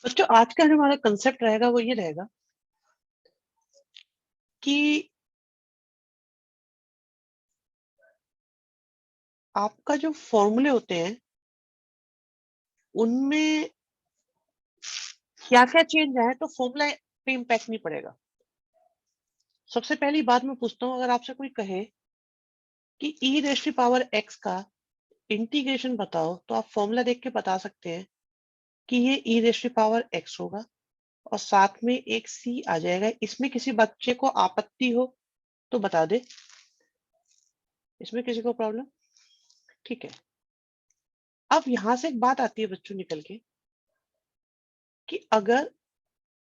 बच्चों आज का जो हमारा कंसेप्ट रहेगा वो ये रहेगा कि आपका जो फॉर्मूले होते हैं उनमें क्या-क्या चेंज आए तो फॉर्मूला पे इम्पैक्ट नहीं पड़ेगा। सबसे पहली बात मैं पूछता हूँ, अगर आपसे कोई कहे कि e raise to power x का इंटीग्रेशन बताओ, तो आप फॉर्मूला देख के बता सकते हैं कि ये e raise to power x होगा और साथ में एक सी आ जाएगा। इसमें किसी बच्चे को आपत्ति हो तो बता दे। इसमें किसी को प्रॉब्लम? ठीक है। अब यहाँ से एक बात आती है बच्चों निकल के कि अगर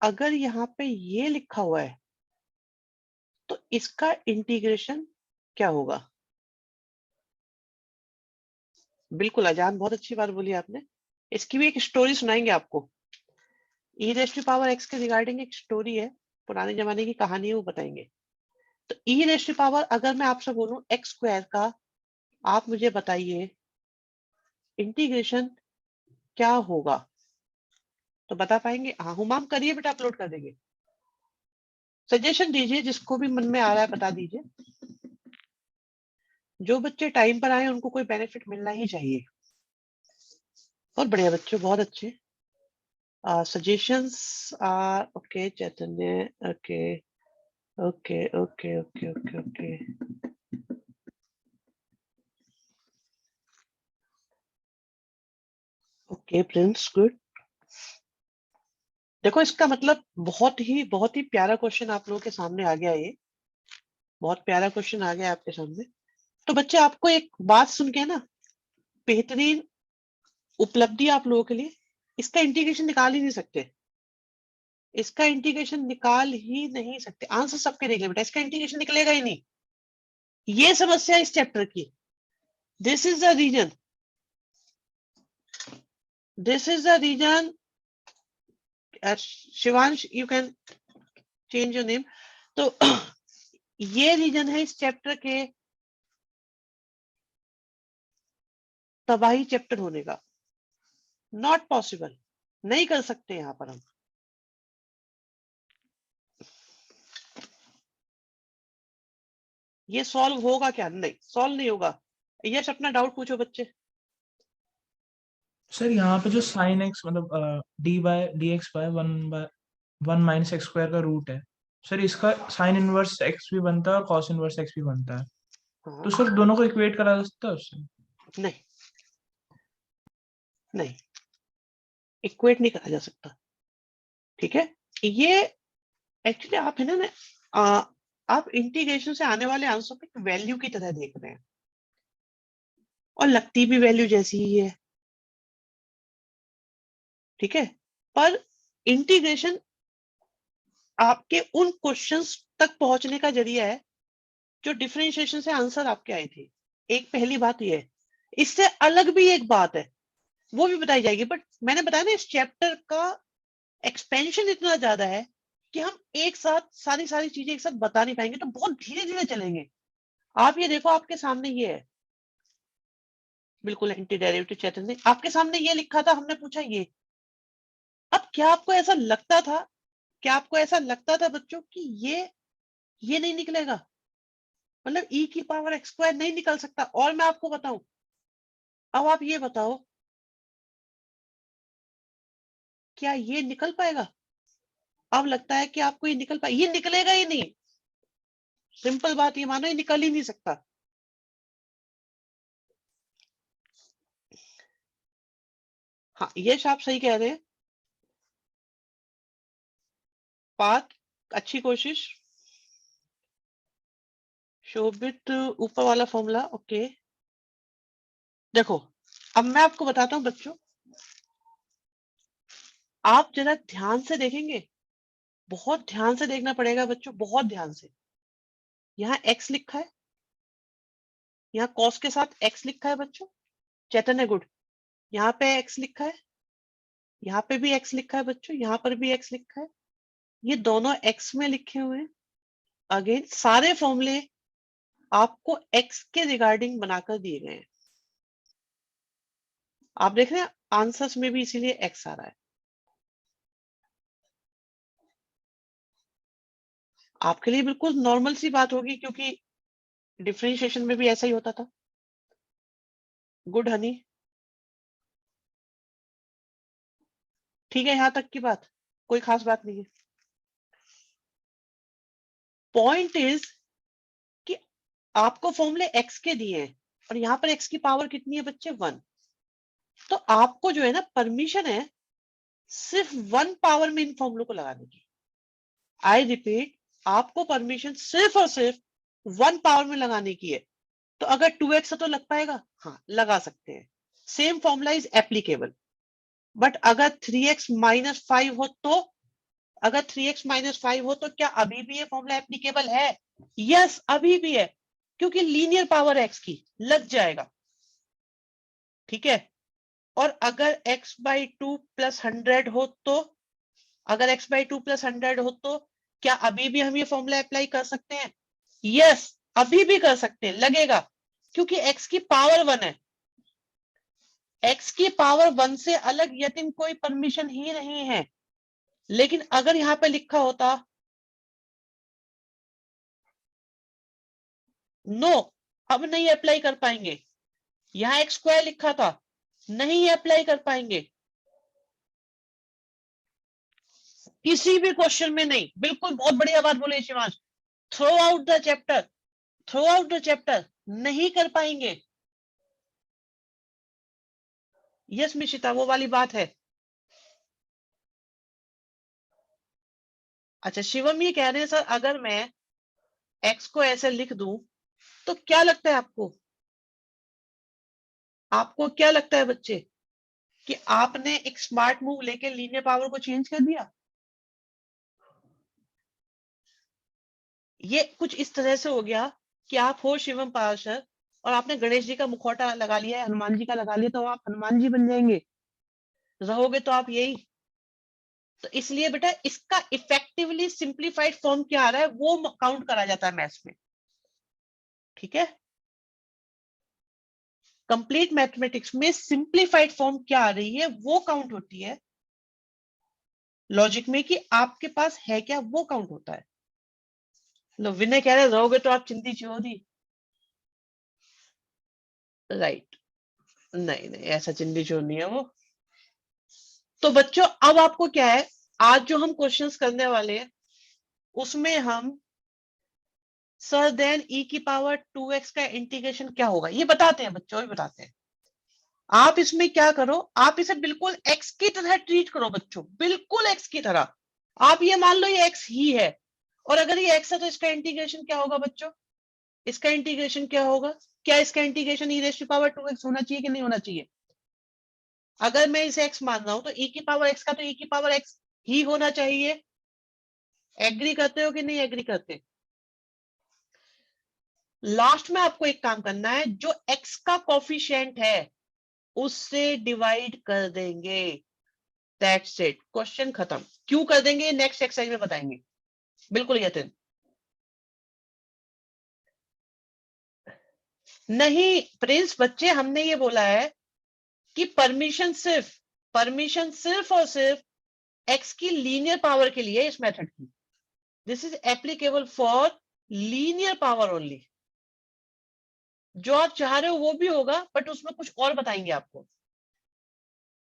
अगर यहाँ पे ये लिखा हुआ है तो इसका इंटीग्रेशन क्या होगा? बिल्कुल अजान, बहुत अच्छी बात बोली आपने। इसकी भी एक स्टोरी सुनाएंगे आपको। E raise to power x के रिगार्डिंग एक स्टोरी है, पुराने जमाने की कहानी है, वो बताएंगे। तो ई रेज़ टू पावर अगर मैं आपसे बोलूं एक्स स्क्वायर का, आप मुझे बताइए इंटीग्रेशन क्या होगा? तो बता पाएंगे? हाँ हुमाम करिए बेटा, अपलोड कर देंगे। सजेशन दीजिए, जिसको भी मन में आ रहा है बता दीजिए। जो बच्चे टाइम पर आए उनको कोई बेनिफिट मिलना ही चाहिए। बहुत बढ़िया बच्चों, बहुत अच्छे। Suggestions are okay, Chaitanya. Okay, okay, okay, okay, okay, okay. Okay, Prince, good. देखो इसका मतलब बहुत ही प्यारा क्वेश्चन आप लोगों के सामने आ गया। ये बहुत प्यारा क्वेश्चन आ गया आपके सामने। तो बच्चे आपको एक बात सुन के ना, बेहतरीन उपलब्धि आप लोगों के लिए, इसका इंटीग्रेशन निकाल ही नहीं सकते। इसका इंटीग्रेशन निकाल ही नहीं सकते। आंसर सबके देख ले बेटा, इसका इंटीग्रेशन निकलेगा ही नहीं। ये समस्या इस चैप्टर की। This is the reason, this is the reason. Shivansh, you can change your name. तो ये रीजन है इस चैप्टर के तबाही चैप्टर होने का। नॉट पॉसिबल, नहीं कर सकते यहां पर हम। ये सॉल्व होगा क्या? नहीं, सॉल्व नहीं होगा। यश अपना डाउट पूछो बच्चे। सर यहाँ पे जो साइन एक्स मतलब d by d x by one minus x square का रूट है, सर इसका साइन इनवर्स एक्स भी बनता है और कॉस इनवर्स एक्स भी बनता है, हाँ, तो सर दोनों को इक्वेट करा जा सकता है उससे? नहीं, नहीं इक्वेट नहीं करा जा सकता। ठीक है, ये एक्चुअली आप है ना आप इंटीग्रेशन से आने वाले आंसर को वैल्यू की तरह देख रहे हैं और लगती भी वैल्यू जैसी ही है। ठीक है, पर इंटीग्रेशन आपके उन क्वेश्चंस तक पहुंचने का जरिया है जो डिफरेंशिएशन से आंसर आपके आए थे। एक पहली बात ये है। इससे अलग भी एक बात है, वो भी बताई जाएगी। बट मैंने बताया ना, इस चैप्टर का एक्सपेंशन इतना ज्यादा है कि हम एक साथ सारी सारी चीजें एक साथ बता नहीं पाएंगे, तो बहुत धीरे धीरे चलेंगे। आप ये देखो, आपके सामने ये है, बिल्कुल एंटी डेरिवेटिव चैतन्य आपके सामने ये लिखा था, हमने पूछा ये। अब क्या आपको ऐसा लगता था, क्या आपको ऐसा लगता था बच्चों कि ये नहीं निकलेगा? मतलब e की पावर एक्स स्क्वायर नहीं निकल सकता? और मैं आपको बताऊं, अब आप ये बताओ, क्या ये निकल पाएगा? अब लगता है कि आपको ये निकल पाए? ये निकलेगा ही नहीं। सिंपल बात ये मानो, ये निकल ही नहीं सकता। हाँ, ये आप सही कह रहे हैं। बात अच्छी कोशिश। शोभित ऊपर वाला फॉर्मूला, ओके। देखो, अब मैं आपको बताता हूं बच्चों, आप जरा ध्यान से देखेंगे, बहुत ध्यान से देखना पड़ेगा बच्चों, बहुत ध्यान से। यहाँ x लिखा है, यहाँ cos के साथ x लिखा है बच्चों। चैतन्य गुड। यहाँ पे x लिखा है, यहाँ पे भी x लिखा है बच्चों, यहाँ पर भी x लिखा है। ये दोनों x में लिखे हुए हैं। अगेन सारे फॉर्मूले आपको x के रिगार्डिंग बनाकर दिए गए हैं। आप देख रहे हैं आंसर्स में भी इसीलिए x आ रहा है। आपके लिए बिल्कुल नॉर्मल सी बात होगी, क्योंकि डिफरेंशिएशन में भी ऐसा ही होता था। गुड हनी, ठीक है, यहां तक की बात, कोई खास बात नहीं है। पॉइंट इज कि आपको फॉर्मूले x के दिए हैं और यहाँ पर x की पावर कितनी है बच्चे, 1। तो आपको जो है ना परमिशन है सिर्फ 1 पावर में इन फॉर्मूलों को लगाने की। आई रिपीट, आपको परमिशन सिर्फ और सिर्फ 1 पावर में लगाने की है। तो अगर 2x है तो लग पाएगा, हाँ लगा सकते हैं, same formula is applicable. But अगर 3x माइनस 5 हो तो, अगर 3x माइनस 5 हो तो क्या अभी भी ये फॉर्मूला एप्लीकेबल है? यस, अभी भी है, क्योंकि लीनियर पावर x की लग जाएगा, ठीक है। और अगर x बाई 2 प्लस 100 हो तो, अगर x बाई 2 प्लस 100 हो तो क्या अभी भी हम ये फॉर्मूला अप्लाई कर सकते हैं? यस, अभी भी कर सकते हैं, लगेगा, क्योंकि x की पावर 1 है। x की पावर 1 से अलग यतिन कोई परमिशन ही नहीं है। लेकिन अगर यहां पे लिखा होता नो, अब नहीं अप्लाई कर पाएंगे, यहां एक्स स्क्वायर लिखा था, नहीं अप्लाई कर पाएंगे किसी भी क्वेश्चन में, नहीं, बिल्कुल, बहुत बढ़िया बात बोले Shivansh. Throw out the chapter, throw out the chapter, नहीं कर पाएंगे। यस मिशिता, वो वाली बात है। अच्छा, शिवम ये कह रहे हैं सर अगर मैं एक्स को ऐसे लिख दूं तो क्या लगता है आपको, आपको क्या लगता है बच्चे कि आपने एक स्मार्ट मूव लेके लीनियर पावर को चेंज कर दिया? ये कुछ इस तरह से हो गया कि आप हो शिवम पार्षद और आपने गणेश जी का मुखौटा लगा लिया है, हनुमान जी का लगा लिया, तो आप हनुमान जी बन जाएंगे, रहोगे तो आप यही। तो इसलिए बेटा इसका इफेक्टिवली सिंप्लीफाइड फॉर्म क्या आ रहा है वो काउंट करा जाता है मैथ्स में, ठीक है। कंप्लीट मैथमेटिक्स में सिंप्लीफाइड फॉर्म क्या आ रही है वो काउंट होती है, लॉजिक में कि आपके पास है क्या वो काउंट होता है। लो विनय कह रहे रहोगे तो आप चिंती चोरी, राइट, नहीं नहीं ऐसा चिंती चोर नहीं है वो। तो बच्चों अब आपको क्या है, आज जो हम क्वेश्चंस करने वाले हैं उसमें हम सर देन e की पावर 2x का इंटीग्रेशन क्या होगा ये बताते हैं बच्चों, भी बताते हैं। आप इसमें क्या करो, आप इसे बिल्कुल x की तरह ट्रीट करो बच्चों, बिल्कुल x की तरह। आप ये मान लो ये x ही है, और अगर ये x है तो इसका इंटीग्रेशन क्या होगा बच्चों, इसका इंटीग्रेशन क्या होगा, क्या इसका integration e raise to power 2x होना चाहिए कि नहीं होना चाहिए? अगर मैं इसे x मान रहा हूं तो e की पावर x का तो e की पावर x ही होना चाहिए। एग्री करते हो कि नहीं एग्री करते? लास्ट में आपको एक काम करना है, जो x का कॉफिशिएंट है उससे डिवाइड कर देंगे, दैट्स इट, क्वेश्चन खत्म। क्यों कर देंगे नेक्स्ट एक्सरसाइज में बताएंगे, बिल्कुल यतिन। नहीं प्रिंस बच्चे, हमने ये बोला है कि परमिशन सिर्फ और सिर्फ x की लीनियर पावर के लिए इस मेथड की, this is applicable for linear power only. जो आप चाह रहे हो वो भी होगा बट उसमें कुछ और बताएंगे आपको।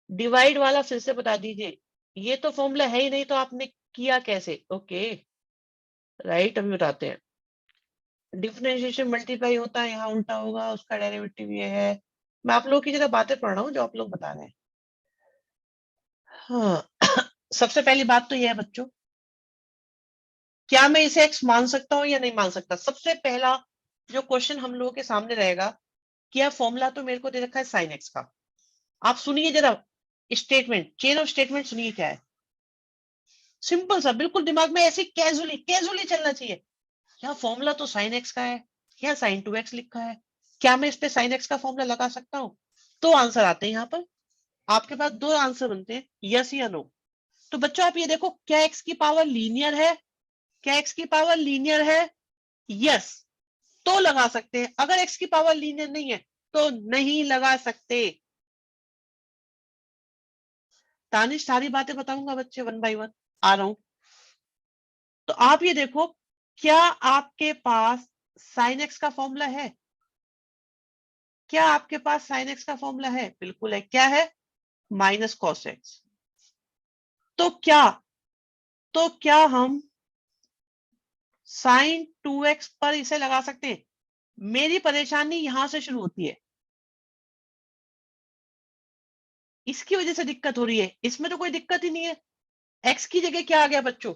डिवाइड वाला फिर से बता दीजिए, ये तो फॉर्मूला है ही नहीं तो आपने किया कैसे? ओके राइट, अभी बताते हैं। डिफरेंशिएशन मल्टीप्लाई होता है, यहाँ उल्टा होगा, उसका डेरिवेटिव ये है। मैं आप लोगों की जगह बातें पढ़ रहा हूँ जो आप लोग बता रहे हैं। हाँ सबसे पहली बात तो यह है बच्चों, क्या मैं इसे x मान सकता हूं या नहीं मान सकता? सबसे पहला जो क्वेश्चन हम लोगों के सामने रहेगा, क्या फॉर्मूला तो मेरे को दे रखा है साइन एक्स का। आप सुनिए जरा स्टेटमेंट, चेन ऑफ स्टेटमेंट सुनिए क्या है। सिंपल सा, बिल्कुल दिमाग में ऐसे कैजुअली कैजुअली चलना चाहिए। क्या फॉर्मूला तो साइन एक्स का है, क्या साइन 2x लिखा है, क्या मैं इस पे साइन एक्स का फॉर्मूला लगा सकता हूँ? तो आंसर आते हैं यहाँ पर, आपके पास दो आंसर बनते हैं, यस या नो। तो बच्चों आप ये देखो, क्या एक्स की पावर लीनियर है, क्या एक्स की पावर लीनियर है? यस, तो लगा सकते हैं। अगर एक्स की पावर लीनियर नहीं है तो नहीं लगा सकते। तानिश सारी बातें बताऊंगा बच्चे वन बाय वन, आ रहा हूं। तो आप ये देखो, क्या आपके पास साइन एक्स का फॉर्मूला है? क्या आपके पास साइन एक्स का फॉर्मूला है? बिल्कुल है। क्या है? Minus cos x. तो क्या हम साइन 2x पर इसे लगा सकते हैं? मेरी परेशानी यहां से शुरू होती है, इसकी वजह से दिक्कत हो रही है। इसमें तो कोई दिक्कत ही नहीं है। x की जगह क्या आ गया बच्चों?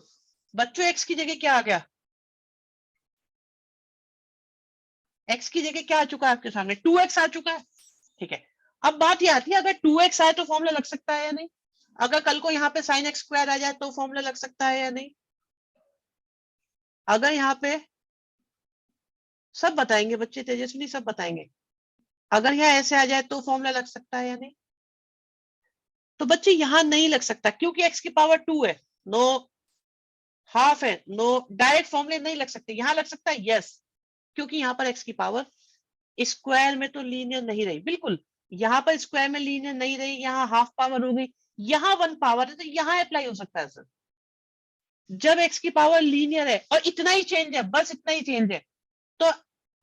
x की जगह क्या आ गया? x की जगह क्या आ चुका है आपके सामने? 2x आ चुका है। ठीक है, अब बात ये आती है, अगर 2x आए तो फॉर्मूला लग सकता है या नहीं? अगर कल को यहाँ पे साइन एक्स स्क्वायर आ जाए तो फॉर्मूला लग सकता है या नहीं? अगर यहाँ पे सब बताएंगे बच्चे, तेजस्विनी सब बताएंगे। अगर यहाँ ऐसे आ जाए तो फॉर्मूला लग सकता है या नहीं? तो बच्चे यहाँ नहीं लग सकता, क्योंकि x की पावर 2 है, नो हाफ है, नो डायरेक्ट फॉर्मूले नहीं लग सकते। यहाँ लग सकता है, यस, क्योंकि यहाँ पर x की पावर स्क्वायर में तो लीनियर नहीं रही, बिल्कुल यहाँ पर स्क्वायर में लीनियर नहीं रही, यहाँ हाफ पावर हो गई, यहाँ 1 पावर है, तो यहाँ अप्लाई हो सकता है सर। जब x की पावर लीनियर है और इतना ही चेंज है, बस इतना ही चेंज है, तो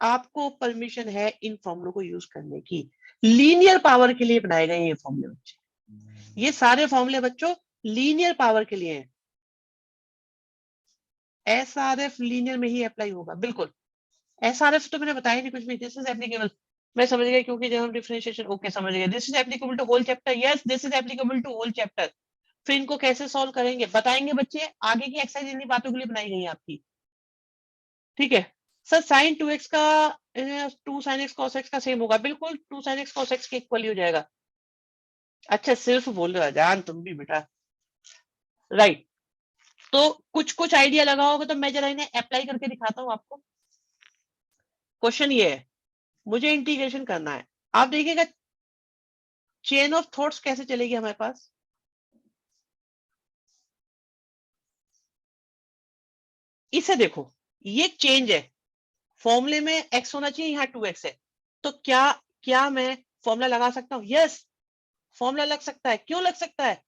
आपको परमिशन है इन फॉर्मूलों को यूज करने की। लीनियर पावर के लिए बनाए गए ये फॉर्मूले बच्चे, ये सारे फॉर्मूले बच्चों लीनियर पावर के लिए हैं। एसआरएफ लीनियर में ही अप्लाई होगा, बिल्कुल। एसआरएफ तो मैंने बताया नहीं कुछ भी, दिस इज एप्लीकेबल। मैं समझ गया, क्योंकि जब हम डिफरेंशिएशन, ओके समझ गए, this is applicable to whole chapter, yes this is applicable to whole chapter. फिर इनको कैसे सॉल्व करेंगे बताएंगे बच्चे, आगे की एक्सरसाइज इन्हीं बातों के लिए बनाई गई है आपकी। ठीक है सर, साइन 2x का 2 sin x cos x का सेम होगा, बिल्कुल 2 sin x cos x के इक्वल ही हो जाएगा। अच्छा सिर्फ बोल रहे हो जान तुम भी बेटा, राइट। तो कुछ कुछ आइडिया लगाओगे तो मैं जरा इन्हें अप्लाई करके दिखाता हूं आपको। क्वेश्चन ये है, मुझे इंटीग्रेशन करना है। आप देखिएगा चेन ऑफ थॉट्स कैसे चलेगी हमारे पास। इसे देखो, ये चेंज है, फॉर्मूले में x होना चाहिए, यहाँ 2x है, तो क्या मैं फॉर्मूला लगा सकता हूँ? यस, फॉर्मूला लग सकता है। क्यों लग सकता है?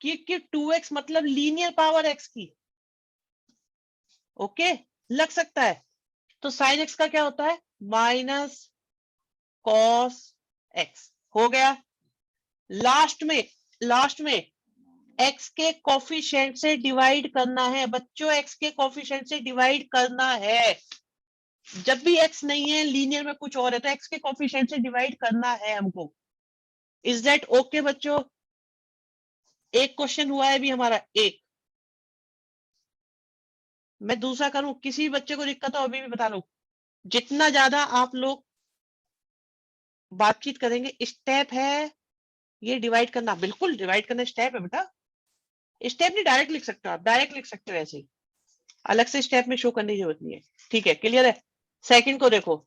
क्योंकि 2x मतलब लीनियर पावर x की। ओके, लग सकता है। तो साइन x का क्या होता है? माइनस कॉस x हो गया। लास्ट में x के कोफिशिएंट से डिवाइड करना है बच्चों, x के कोफिशिएंट से डिवाइड करना है। जब भी x नहीं है, लीनियर में कुछ और है, तो x के कोफिशिएंट से डिवाइड करना है हमको। इज दैट ओके बच्चों? एक क्वेश्चन हुआ है अभी हमारा, एक। मैं दूसरा करूं, किसी बच्चे को दिक्कत हो अभी भी बता लो। जितना ज्यादा आप लोग बातचीत करेंगे, स्टेप है ये डिवाइड करना, बिल्कुल डिवाइड करना स्टेप है बेटा। स्टेप नहीं डायरेक्ट लिख सकते हो, आप डायरेक्ट लिख सकते हो ऐसे ही, अलग से स्टेप में शो करने की जरूरत नहीं है। ठीक है, क्लियर है। सेकंड को देखो,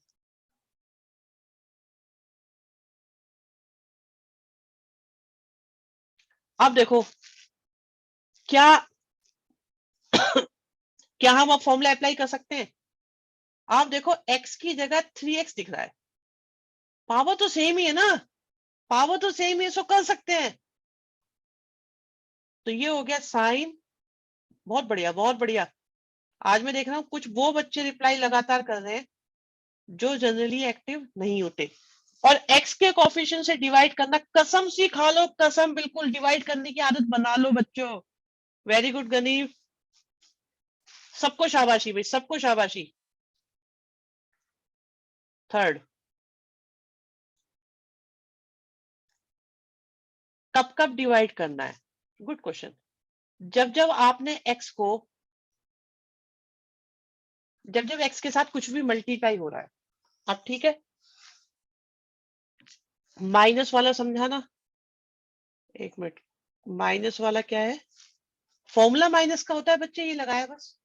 अब देखो क्या क्या हम अब फॉर्मूला अप्लाई कर सकते हैं? आप देखो x की जगह 3x दिख रहा है, पावर तो सेम ही है ना, पावर तो सेम ही है, सो कर सकते हैं। तो ये हो गया साइन। बहुत बढ़िया बहुत बढ़िया। आज मैं देख रहा हूँ कुछ वो बच्चे रिप्लाई लगातार कर रहे हैं जो जनरली एक्टिव नहीं होते। और x के कोफिशिएंट से डिवाइड करना कसम सिखा लो, कसम, बिल्कुल डिवाइड करने की आदत बना लो बच्चों। वेरी गुड गनीव, सबको शाबाशी भाई, सबको शाबाशी। थर्ड, कब कब डिवाइड करना है? Good question. जब आपने x को, जब x के साथ कुछ भी मल्टीप्लाई हो रहा है। अब ठीक है, माइनस वाला समझाना, एक मिनट। माइनस वाला क्या है? फॉर्मूला माइनस का होता है बच्चे, ये लगाया बस,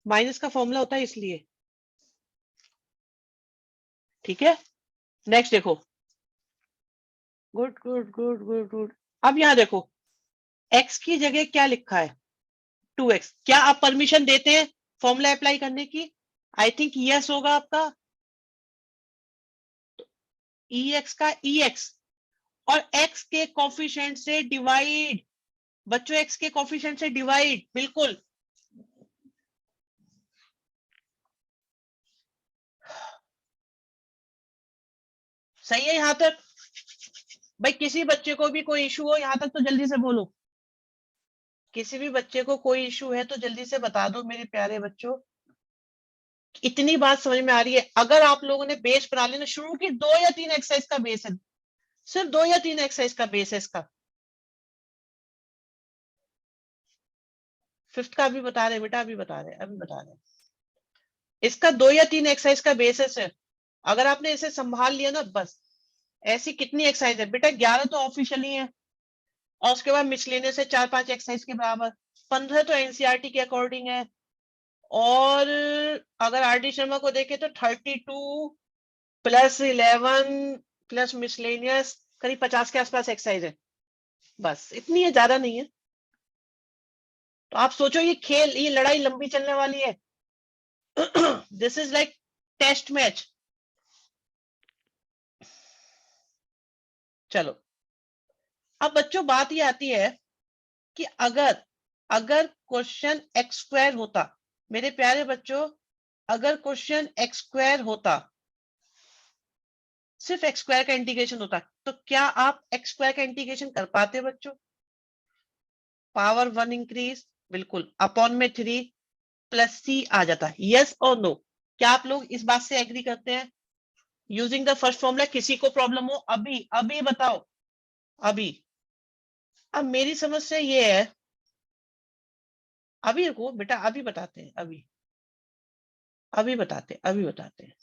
माइनस का फॉर्मूला होता है इसलिए। ठीक है, नेक्स्ट देखो, good good good good good. अब यहां देखो, x की जगह क्या लिखा है? 2x। क्या आप परमिशन देते हैं फॉर्मूला अप्लाई करने की? आई थिंक यस होगा आपका। ex का ex और x के कोफिशिएंट से डिवाइड, बच्चों x के कोफिशिएंट से डिवाइड, बिल्कुल। सही है यहाँ तक? भाई किसी बच्चे को भी कोई इशू हो यहाँ तक तो जल्दी से बोलो। किसी भी बच्चे को कोई इशू है तो जल्दी से बता दो मेरे प्यारे बच्चों। इतनी बात समझ में आ रही है? अगर आप लोगों ने बेस बना लेना शुरू की, 2 या 3 एक्सरसाइज का बेस है, सिर्फ 2 या 3 एक्सरसाइज का बेस है इसका। फिफ्थ का अभी बता रहे बेटा, अभी बता रहे। इसका 2 या 3 एक्सरसाइज का बेस है सिर्फ। अगर आपने इसे संभाल लिया ना बस। ऐसी कितनी एक्सरसाइज है बेटा? 11 तो ऑफिशियली है और उसके बाद मिसलेनियस से 4-5 एक्सरसाइज के बराबर, 15 तो एनसीईआरटी के अकॉर्डिंग है। और अगर आर डी शर्मा को देखें तो 32 प्लस 11 प्लस मिसलेनियस करीब 50 के आसपास एक्सरसाइज है। बस इतनी है, ज्यादा नहीं है। तो आप सोचो ये खेल, ये लड़ाई लंबी चलने वाली है। This is like test match. चलो अब बच्चों बात ये आती है कि अगर अगर क्वेश्चन एक्स स्क्वायर होता, मेरे प्यारे बच्चों, अगर क्वेश्चन एक्स स्क्वायर होता, सिर्फ एक्स स्क्वायर का इंटीग्रेशन होता, तो क्या आप एक्स स्क्वायर का इंटीग्रेशन कर पाते बच्चों? पावर 1 इंक्रीज, बिल्कुल, अपॉन में 3 प्लस सी आ जाता है। यस और नो? क्या आप लोग इस बात से एग्री करते हैं? Using the first formula. किसी को प्रॉब्लम हो अभी अभी बताओ, अभी। अब मेरी समस्या ये है, अभी रुको बेटा, अभी बताते हैं, अभी बताते हैं।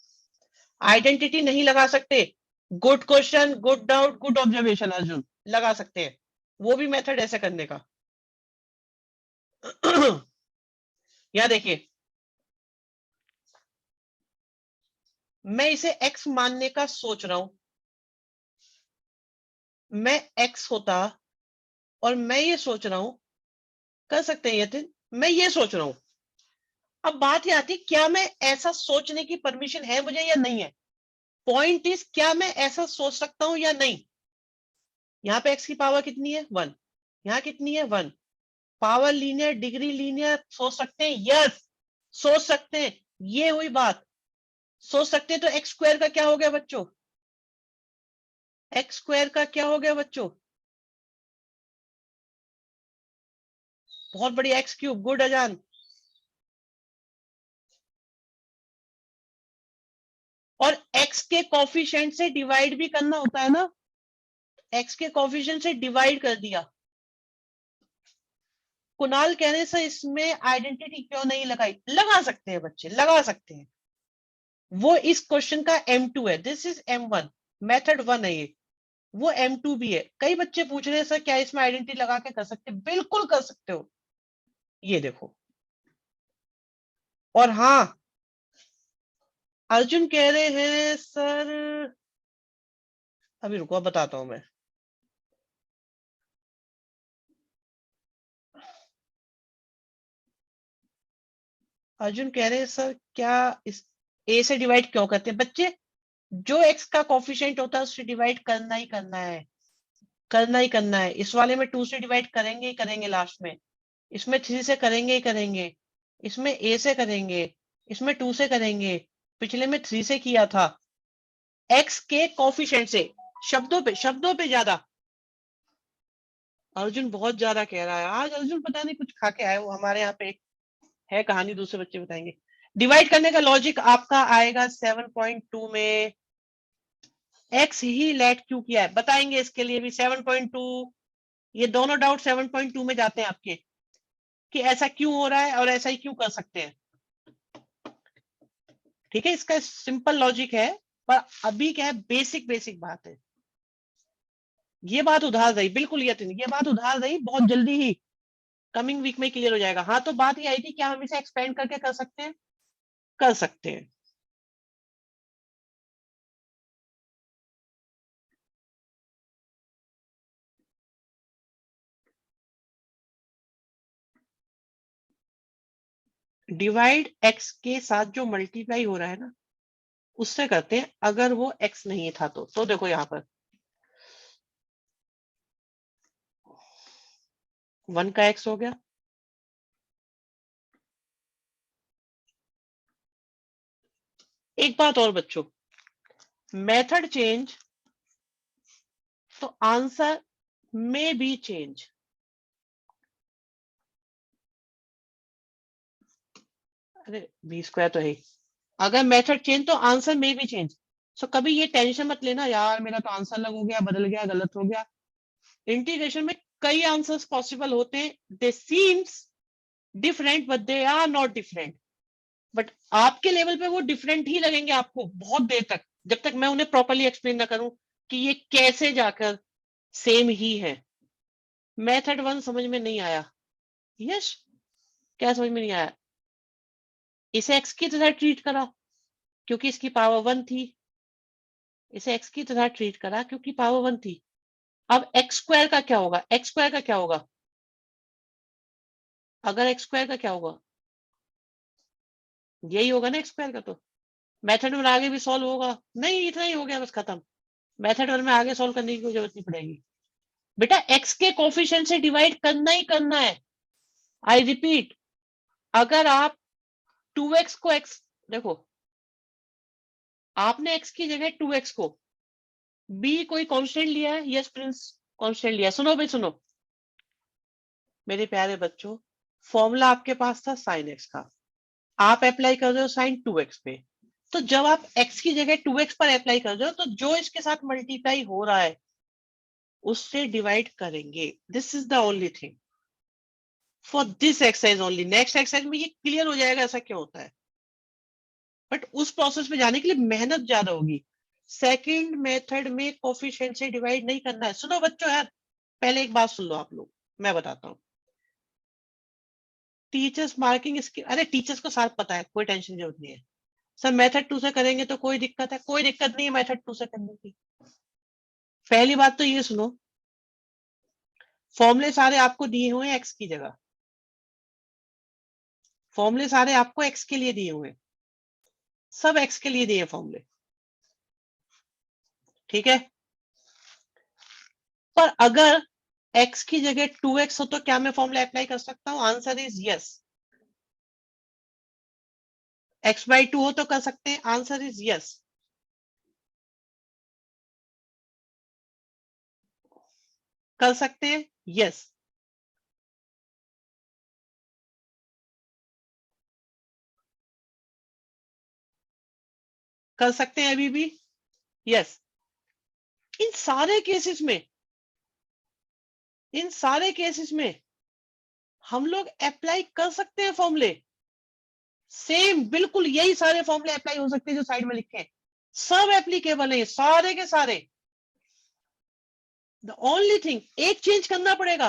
आइडेंटिटी नहीं लगा सकते? Good question, good doubt, good observation Arjun, लगा सकते हैं। वो भी मेथड ऐसे करने का। या देखिए, मैं इसे x मानने का सोच रहा हूं। मैं x होता और मैं ये सोच रहा हूं, कर सकते हैं यतिन, मैं ये सोच रहा हूं। अब बात ये आती, क्या मैं ऐसा सोचने की परमिशन है मुझे या नहीं है? पॉइंट इज, क्या मैं ऐसा सोच सकता हूं या नहीं? यहाँ पे x की पावर कितनी है? 1। यहाँ कितनी है? 1। पावर लीनियर, डिग्री लीनियर, सोच सकते हैं? यस, सोच सकते हैं। ये हुई बात, सोच सकते हैं। तो एक्स स्क्वायर का क्या हो गया बच्चों? एक्स स्क्वायर का क्या हो गया बच्चों? बहुत बढ़िया, एक्स क्यूब। गुड अजान। और x के कॉफिशिएंट से डिवाइड भी करना होता है ना? x के कॉफिशिएंट से डिवाइड कर दिया। कुणाल कह रहे सर इसमें आइडेंटिटी क्यों नहीं लगाई? लगा सकते हैं बच्चे, लगा सकते हैं। वो इस क्वेश्चन का M2 है, दिस इज M1, मेथड 1 है ये। वो M2 भी है। कई बच्चे पूछ रहे हैं सर क्या इसमें आइडेंटिटी लगा के कर सकते? बिल्कुल कर सकते हो। ये देखो। और हाँ, अर्जुन कह रहे हैं सर, अभी रुको बताता हूं मैं। अर्जुन कह रहे हैं सर क्या इस ए से डिवाइड क्यों करते हैं? बच्चे, जो एक्स का कॉफिशिएंट होता है उससे डिवाइड करना ही करना है, करना ही करना है। इस वाले में 2 से डिवाइड करेंगे ही करेंगे लास्ट में। इसमें 3 से करेंगे ही करेंगे। इसमें ए से करेंगे। इसमें 2 से करेंगे। पिछले में 3 से किया था। एक्स के कॉफिशिएंट से, शब्दों पे ज्यादा। अर्जुन बहुत ज्यादा कह रहा है आज। अर्जुन पता नहीं कुछ खा के आए, वो हमारे यहाँ पे है कहानी, दूसरे बच्चे बताएंगे। डिवाइड करने का लॉजिक आपका आएगा 7.2 में। एक्स ही लेट क्यों किया है बताएंगे, इसके लिए भी 7.2। ये दोनों डाउट 7.2 में जाते हैं आपके, कि ऐसा क्यों हो रहा है और ऐसा ही क्यों कर सकते हैं। ठीक है, इसका सिंपल लॉजिक है। पर अभी क्या है, बेसिक बेसिक बात है। ये बात उधार रही, बिल्कुल यतिन, ये बात उधार रही। बहुत जल्दी ही कमिंग वीक में क्लियर हो जाएगा। हाँ, तो बात ये आई थी, क्या हम इसे एक्सपेंड करके कर सकते हैं? कर सकते हैं। डिवाइड एक्स के साथ जो मल्टीप्लाई हो रहा है ना, उससे करते हैं। अगर वो एक्स नहीं था तो देखो यहाँ पर 1 का एक्स हो गया। एक बात और बच्चों, मेथड चेंज तो आंसर मे बी चेंज। अरे बी स्क्वायर तो है, अगर मेथड चेंज तो आंसर में भी चेंज। सो कभी ये टेंशन मत लेना यार मेरा तो आंसर अलग हो गया, बदल गया, गलत हो गया। इंटीग्रेशन में कई आंसर्स पॉसिबल होते हैं, they seems different but they are not different. But आपके लेवल पे वो डिफरेंट ही लगेंगे आपको बहुत देर तक, जब तक मैं उन्हें प्रॉपर्ली एक्सप्लेन ना करूं कि ये कैसे जाकर सेम ही है। मेथड 1 समझ में नहीं आया? यस, क्या समझ में नहीं आया? इसे एक्स की तरह ट्रीट करा क्योंकि इसकी पावर 1 थी, इसे एक्स की तरह ट्रीट करा क्योंकि पावर 1 थी। अब एक्स स्क्वायर का क्या होगा? एक्स स्क्वायर का क्या होगा? अगर एक्स स्क्वायर का क्या होगा? यही होगा ना एक्स स्क्वायर का। तो मेथड में आगे भी सॉल्व होगा? नहीं, इतना ही हो गया, बस खत्म। मेथड वन में आगे सॉल्व करने की कोई जरूरत नहीं पड़ेगी बेटा, एक्स के कोफिशिएंट से डिवाइड करना ही करना है। आई रिपीट, अगर आप 2x को x, देखो आपने x की जगह 2x को b कोई कांस्टेंट लिया है, यस प्रिंस कांस्टेंट लिया। सुनो भाई सुनो मेरे प्यारे बच्चों, फॉर्मूला आपके पास था sin x का, आप अप्लाई कर रहे हो sin 2x पे। तो जब आप x की जगह 2x पर अप्लाई कर रहे हो तो जो इसके साथ मल्टीप्लाई हो रहा है उससे डिवाइड करेंगे। This is the only thing for this exercise only. Next exercise में ये क्लियर हो जाएगा ऐसा क्यों होता है, बट उस प्रोसेस में जाने के लिए मेहनत ज्यादा होगी। सेकंड मेथड में कोफिशिएंट से डिवाइड नहीं करना है। सुनो बच्चों यार, पहले एक बात सुन लो आप लोग, मैं बताता हूँ। टीचर्स मार्किंग स्किल, अरे टीचर्स को साथ पता है, कोई टेंशन की जरूरत नहीं है। सर मेथड 2 से करेंगे तो कोई दिक्कत है? कोई दिक्कत नहीं है मेथड 2 से करने की। पहली बात तो ये सुनो, फॉर्मूले सारे आपको दिए हुए हैं एक्स की जगह, फॉर्मूले सारे आपको एक्स के लिए दिए हुए हैं, सब एक्स के लिए दिए फॉर्मूले, ठीक है। पर अगर x की जगह 2x हो तो क्या मैं फॉर्मूला अप्लाई कर सकता हूं? Answer is yes. x/2 हो तो कर सकते हैं, आंसर इज यस। कर सकते हैं, यस। कर सकते हैं अभी भी, यस। इन सारे केसेस में, इन सारे केसेस में हम लोग अप्लाई कर सकते हैं फॉर्मूले, सेम बिल्कुल यही सारे फॉर्मूले अप्लाई हो सकते हैं जो साइड में लिखे हैं, सब एप्लीकेबल है सारे के सारे। द ओनली थिंग, एक चेंज करना पड़ेगा।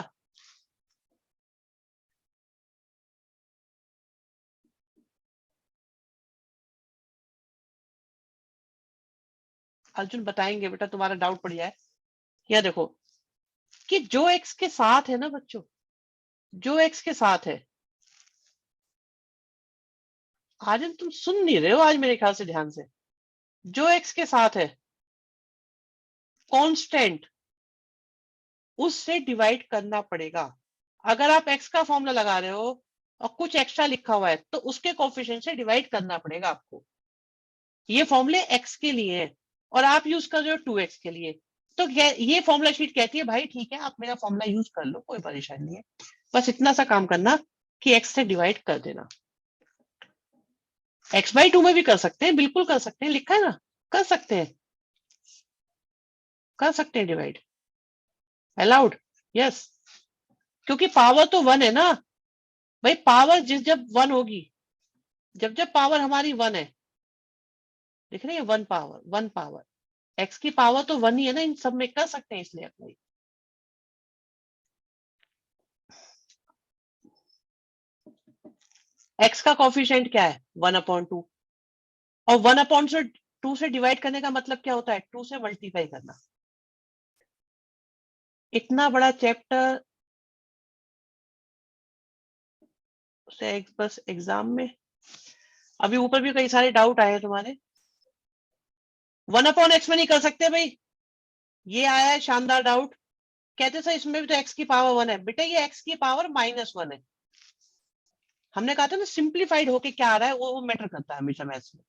अर्जुन बताएंगे बेटा, तुम्हारा डाउट पड़ जाए। या देखो कि जो एक्स के साथ है ना बच्चों, जो एक्स के साथ है, आज तुम सुन नहीं रहे हो आज मेरे ख्याल से ध्यान से, जो एक्स के साथ है कांस्टेंट, उससे डिवाइड करना पड़ेगा। अगर आप एक्स का फॉर्मूला लगा रहे हो और कुछ एक्स्ट्रा लिखा हुआ है तो उसके कोफिशिएंट से डिवाइड करना पड़ेगा आपको। ये फॉर्मूले एक्स के लिए है और आप यूज कर रहे हो 2x के लिए। तो ये फॉर्मूला शीट कहती है भाई ठीक है आप मेरा फॉर्मूला यूज कर लो, कोई परेशानी नहीं है, बस इतना सा काम करना कि एक्स से डिवाइड कर देना। x/2 में भी कर सकते हैं, बिल्कुल कर सकते हैं, लिखा है ना, कर सकते हैं, कर सकते हैं डिवाइड, अलाउड, यस। क्योंकि पावर तो 1 है ना भाई, पावर जब 1 होगी, जब जब पावर हमारी 1 है, देख रहे हैं 1 पावर, 1 पावर, एक्स की पावर तो 1 ही है ना, इन सब में कर सकते हैं इसलिए अप्लाई। एक्स का कोफिशिएंट क्या है? 1/2, और 1/2 से डिवाइड करने का मतलब क्या होता है? 2 से मल्टीप्लाई करना। इतना बड़ा चैप्टर से बस एग्जाम में, अभी ऊपर भी कई सारे डाउट आए हैं तुम्हारे। 1/x में नहीं कर सकते भाई, ये आया है शानदार डाउट, कहते सर इसमें भी तो x की पावर 1 है। बेटा ये x की पावर -1 है। हमने कहा था ना सिंप्लीफाइड होके क्या आ रहा है वो मैटर करता है हमेशा मैथ्स में।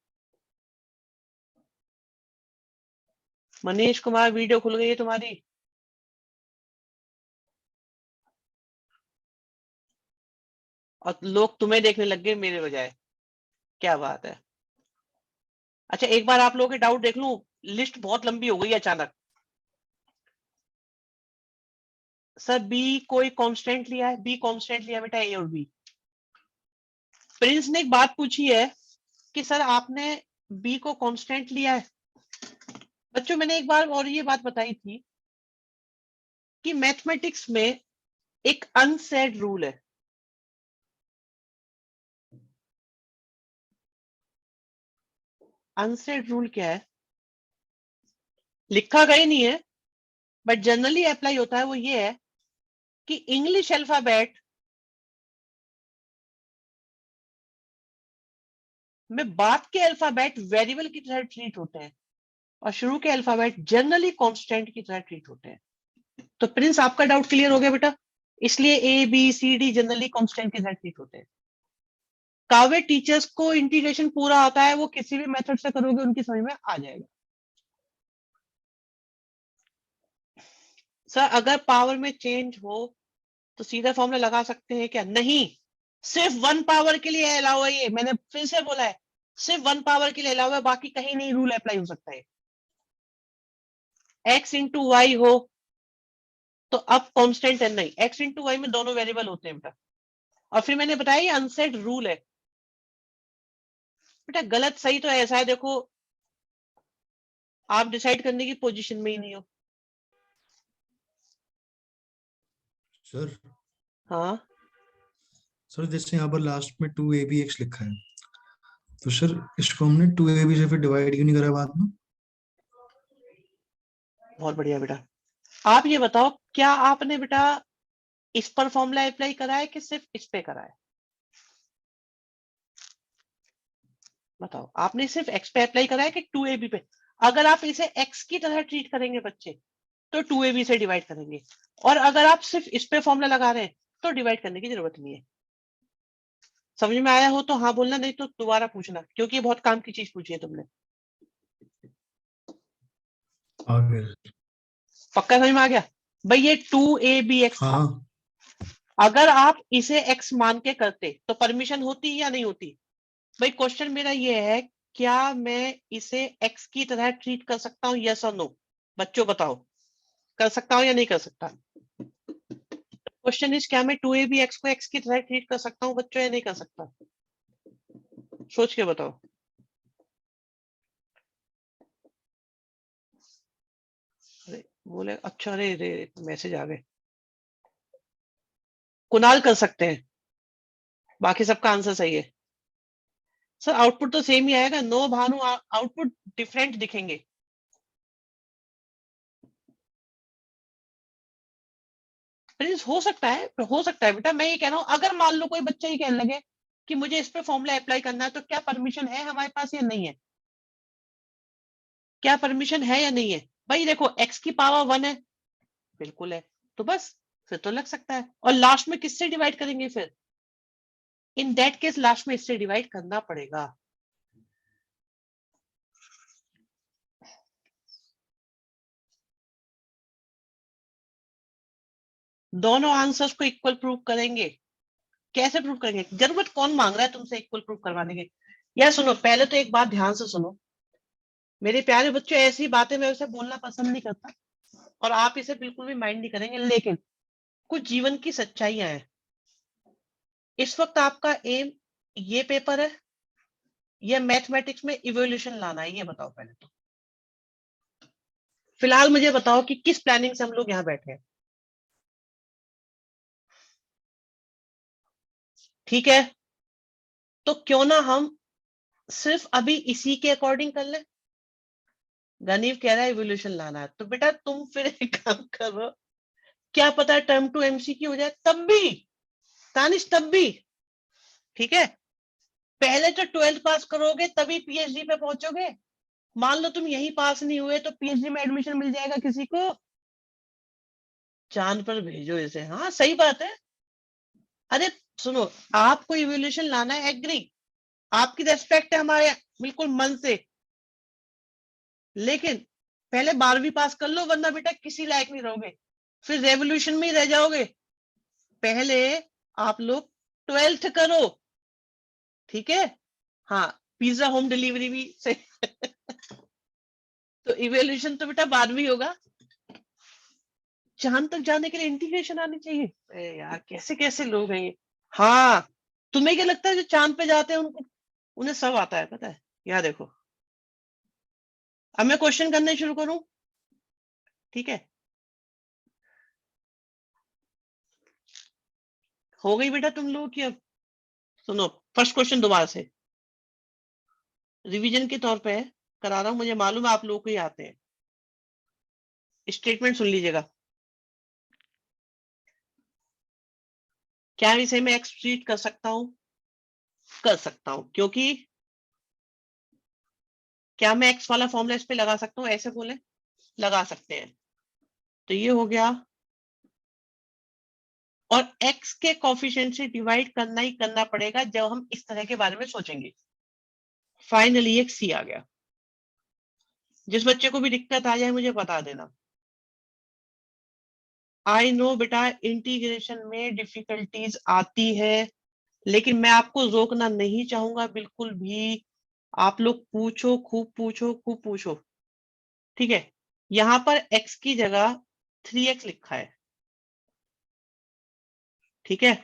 मनीष कुमार वीडियो खुल गई है तुम्हारी, और लोग तुम्हें देखने लग गए मेरे बजाय। क्या बात है। अच्छा एक बार आप लोगों के डाउट देख लूं, लिस्ट बहुत लंबी हो गई है अचानक। सर बी कोई कांस्टेंट लिया है, बी कांस्टेंट लिया बेटा, ए और बी। प्रिंस ने एक बात पूछी है कि सर आपने बी को कांस्टेंट लिया है। बच्चों मैंने एक बार और ये बात बताई थी कि मैथमेटिक्स में एक अनसेड रूल है। अनसेड रूल क्या है? लिखा गया नहीं है बट जनरली अप्लाई होता है। वो ये है कि इंग्लिश अल्फाबेट में बाद के अल्फाबेट वेरिएबल की तरह ट्रीट होते हैं और शुरू के अल्फाबेट जनरली कांस्टेंट की तरह ट्रीट होते हैं। तो प्रिंस आपका डाउट क्लियर हो गया बेटा। इसलिए a b c d generally constant के साथ ट्रीट होते हैं। काव्य टीचर्स को इंटीग्रेशन पूरा आता है, वो किसी भी मेथड से करोगे उनकी समझ में आ जाएगा। सर अगर पावर में चेंज हो तो सीधा फॉर्मूला लगा सकते हैं क्या? नहीं, सिर्फ 1 पावर के लिए अलाउ है। ये मैंने फिर से बोला है, सिर्फ 1 पावर के लिए अलाउ है, बाकी कहीं नहीं रूल अप्लाई हो सकता है। x इंटू वाई हो तो अब कांस्टेंट है, नहीं, x इंटू वाई में दोनों वेरिएबल होते हैं बेटा। और फिर मैंने बताया ये अनसेट रूल है बेटा। गलत सही तो ऐसा है, देखो आप डिसाइड करने की पोजीशन में ही नहीं हो। सर हाँ सर जैसे यहाँ पर लास्ट में 2abx लिखा है, तो सर इसको हमने 2ab से फिर डिवाइड क्यों नहीं करा बाद में? बहुत बढ़िया बेटा। आप ये बताओ क्या आपने बेटा इस पर फॉर्मूला अप्लाई करा है कि सिर्फ इस पे करा है? बताओ, आपने सिर्फ x पे अप्लाई करा है कि 2ab पे? अगर आप इसे x की तरह ट्रीट करेंगे बच्चे तो 2ab से डिवाइड करेंगे, और अगर आप सिर्फ इस पे फॉर्मूला लगा रहे हैं तो डिवाइड करने की जरूरत नहीं है। समझ में आया हो तो हाँ बोलना, नहीं तो दोबारा पूछना, क्योंकि ये बहुत काम की चीज पूछी है तुमने। आगे पक्का समझ में आ गया भाई? ये 2abx था। हाँ अगर आप इसे x मान के करते तो परमिशन होती या नहीं होती? भाई क्वेश्चन मेरा ये है, क्या मैं इसे x की तरह ट्रीट कर सकता हूँ, यस और नो? बच्चों बताओ, कर सकता हूँ या नहीं कर सकता? क्वेश्चन इज, क्या मैं 2abx को x की तरह ट्रीट कर सकता हूँ बच्चों या नहीं कर सकता? सोच के बताओ। अरे बोले अच्छा, अरे अरे मैसेज आ गए। कुणाल कर सकते हैं, बाकी सबका आंसर सही है। सर आउटपुट तो सेम ही आएगा, नो भानु, आउटपुट डिफरेंट दिखेंगे। प्रिंस हो सकता है बेटा। मैं ये कह रहा हूं, अगर मान लो कोई बच्चा ही कहने लगे कि मुझे इस पे फॉर्मूला अप्लाई करना है, तो क्या परमिशन है हमारे पास या नहीं है? क्या परमिशन है या नहीं है? भाई देखो x की पावर 1 है, बिल्कुल है, तो बस फिर तो लग सकता है। और लास्ट में किससे डिवाइड करेंगे फिर? इन दैट केस लास्ट में इससे डिवाइड करना पड़ेगा। दोनों आंसर्स को इक्वल प्रूव करेंगे। कैसे प्रूव करेंगे? जरूरत कौन मांग रहा है तुमसे इक्वल प्रूव करवाने की? यार सुनो, पहले तो एक बात ध्यान से सुनो मेरे प्यारे बच्चों, ऐसी बातें मैं उसे बोलना पसंद नहीं करता और आप इसे बिल्कुल भी माइंड नहीं करेंगे, लेकिन कुछ जीवन की सच्चाइयां हैं। इस वक्त आपका एम ये पेपर है या मैथमेटिक्स में इवोल्यूशन लाना है, ये बताओ पहले तो। फिलहाल मुझे बताओ कि किस प्लानिंग से हम लोग यहाँ बैठे हैं। ठीक है, तो क्यों ना हम सिर्फ अभी इसी के अकॉर्डिंग कर ले। गनीव कह रहा है इवोल्यूशन लाना है, तो बेटा तुम फिर एक काम करो, क्या पता टर्म टू एमसीक्यू हो जाए तब भी, तानिश तब भी। ठीक है, पहले तो 12th पास करोगे तभी पीएचडी पे पहुंचोगे। मान लो तुम यही पास नहीं हुए तो पीएचडी में एडमिशन मिल जाएगा किसी को? चांद पर भेजो इसे। हाँ सही बात है। अरे सुनो, आपको इवोल्यूशन लाना है, एग्री, आपकी रेस्पेक्ट है हमारे बिल्कुल मन से, लेकिन पहले 12वीं पास कर लो, वरना बेटा किसी लायक नहीं रहोगे, फिर रेवोल्यूशन में ही रह जाओगे। पहले आप लोग 12th करो, ठीक है। हाँ, पिज्जा होम डिलीवरी भी से तो इवेल्यूशन तो बेटा बाद में होगा। चांद तक जाने के लिए इंटीग्रेशन आनी चाहिए। अरे यार कैसे कैसे लोग हैं ये। हाँ, तुम्हें क्या लगता है जो चांद पे जाते हैं उनको उन्हें सब आता है, पता है? यार देखो, अब मैं क्वेश्चन करने शुरू करूं, ठीक है? हो गई बेटा तुम लोग की? अब सुनो, फर्स्ट क्वेश्चन दोबारा से रिवीजन के तौर पे करा रहा हूं, मुझे मालूम है आप लोगों को ही आते हैं। स्टेटमेंट सुन लीजिएगा। क्या इसे मैं एक्स ट्रीट कर सकता हूं? कर सकता हूं, क्योंकि क्या मैं एक्स वाला फॉर्मूला इस पे लगा सकता हूं? ऐसे बोले लगा सकते हैं। तो ये हो गया, और x के कोफिशिएंट से डिवाइड करना ही करना पड़ेगा जब हम इस तरह के बारे में सोचेंगे। फाइनली एक सी आ गया। जिस बच्चे को भी दिक्कत आ जाए मुझे बता देना। आई नो बेटा इंटीग्रेशन में डिफिकल्टीज आती है, लेकिन मैं आपको रोकना नहीं चाहूंगा बिल्कुल भी। आप लोग पूछो, खूब पूछो, खूब पूछो, ठीक है। यहां पर x की जगह 3x लिखा है, ठीक है।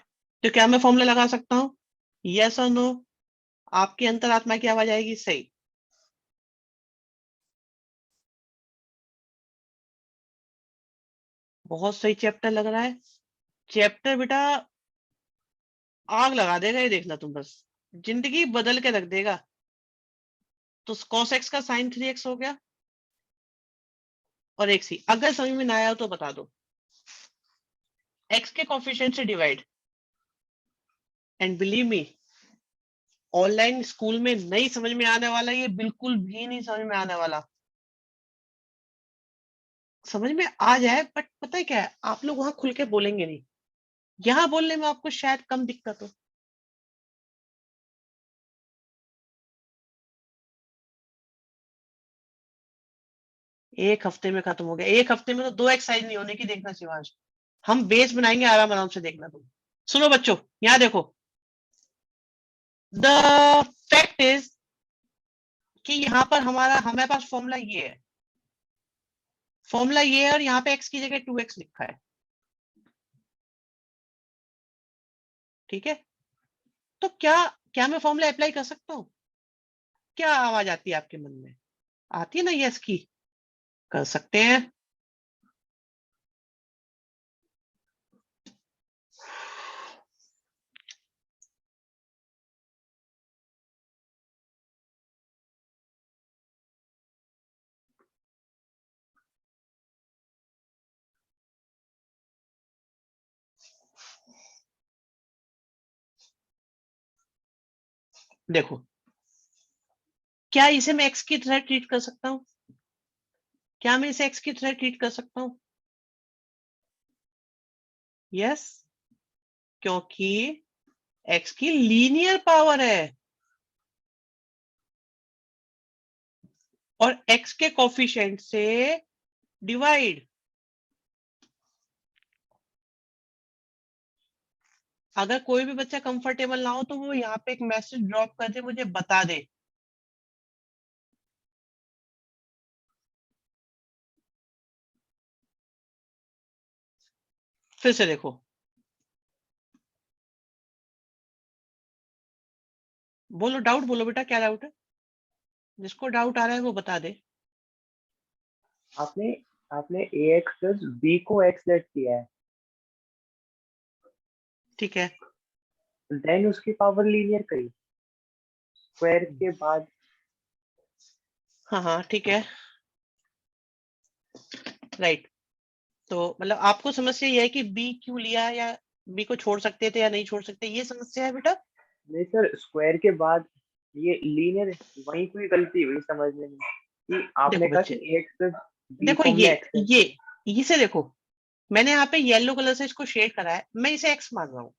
तो क्या मैं फॉर्मूला लगा सकता हूं? यस और नो? आपकी अंतरात्मा की आवाज आएगी सही। बहुत सही चैप्टर लग रहा है। चैप्टर बेटा आग लगा देगा, ये देखना तुम, बस जिंदगी बदल के रख देगा। तो cos x का sin 3x हो गया, और एक सी। अगर समझ में ना आया हो तो बता दो। x के कोफिशिएंट से divide, and believe me online school में नहीं समझ में आने वाला, ये बिल्कुल भी नहीं समझ में आने वाला। समझ में आ जाए, बट पता है क्या है, आप लोग वहां खुल के बोलेंगे नहीं। यहां बोलने में आपको शायद कम दिक्कत हो। एक हफ्ते में खत्म हो गया। एक हफ्ते में तो 2 एक्सरसाइज नहीं होने की, देखना शिवांश। हम बेस बनाएंगे, आराम आराम से देखना तुम। सुनो बच्चों, यहां देखो। द फैक्ट इज कि यहां पर हमारे पास फॉर्मूला ये है, फॉर्मूला ये है, और यहाँ पे x की जगह 2x लिखा है, ठीक है। तो क्या क्या मैं फॉर्मूला अप्लाई कर सकता हूँ? क्या आवाज आती है आपके मन में? आती है ना यस की? कर सकते हैं। देखो, क्या इसे मैं x की तरह ट्रीट कर सकता हूँ? क्या मैं इसे x की तरह ट्रीट कर सकता हूँ? यस, क्योंकि x की लीनियर पावर है, और x के कोफिशिएंट से डिवाइड। अगर कोई भी बच्चा कंफर्टेबल ना हो तो वो यहाँ पे एक मैसेज ड्रॉप कर दे, मुझे बता दे। फिर से देखो, बोलो डाउट, बोलो बेटा क्या डाउट है? जिसको डाउट आ रहा है वो बता दे। आपने आपने ax प्लस b को x लेट किया है, ठीक है, देन उसकी पावर लीनियर करी स्क्वायर के बाद। हाँ हाँ ठीक है, राइट। तो मतलब आपको समस्या ये है कि बी क्यों लिया, या बी को छोड़ सकते थे या नहीं छोड़ सकते, ये समस्या है बेटा? नहीं सर, स्क्वायर के बाद ये लीनियर, वहीं कोई गलती हुई समझने में कि आपने देखो कहा बच्चे, कि ax प्लस b देखो को हमने x लेट ये किया। इसे देखो, मैंने यहाँ पे येलो कलर से इसको शेड करा है, मैं इसे x मान रहा हूँ।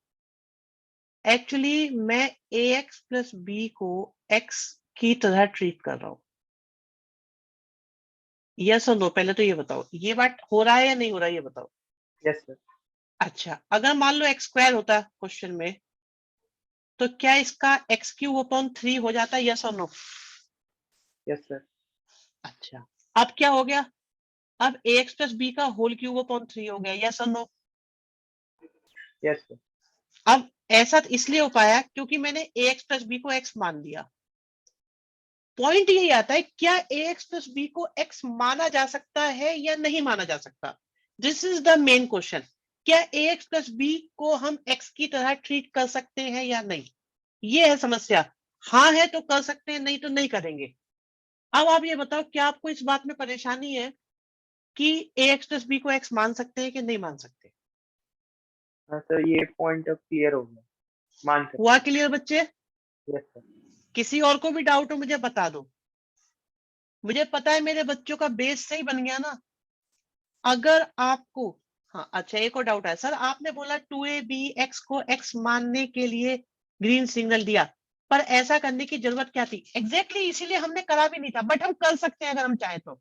एक्चुअली मैं ax प्लस बी को x की तरह ट्रीट कर रहा हूँ। यस और नो? पहले तो ये बताओ, ये बात हो रहा है या नहीं हो रहा है, ये बताओ। Yes sir. अच्छा, अगर मान लो x स्क्वायर होता क्वेश्चन में, तो क्या इसका x³/3 हो जाता है, यस और नो? Yes sir. अच्छा, अब क्या हो गया? अब ax + b का होल³/3 हो गया, यस और नो? Yes sir. अब ऐसा इसलिए हो पाया क्योंकि मैंने ax + b को x मान लिया। पॉइंट यही आता है, क्या ax + b को x माना जा सकता है या नहीं माना जा सकता? This is the main question. क्या ax + b को हम x की तरह ट्रीट कर सकते हैं या नहीं? ये है समस्या। हाँ है तो कर सकते हैं, नहीं तो नहीं करेंगे। अब आप ये बताओ, क्या आपको इस बात में परेशानी है कि ax + b को x मान सकते हैं कि नहीं मान सकते? हाँ सर, ये पॉइंट अब क्लियर हो गया, मान सकते। हुआ क्लियर बच्चे? Yes sir. किसी और को भी डाउट हो मुझे बता दो। मुझे पता है मेरे बच्चों का बेस सही बन गया ना। अगर आपको, हाँ अच्छा, एक और डाउट है सर, आपने बोला 2abx को x मानने के लिए ग्रीन सिग्नल दिया, पर ऐसा करने की जरूरत क्या थी? एग्जैक्टली इसीलिए हमने करा भी नहीं था, बट हम कर सकते हैं अगर हम चाहे तो।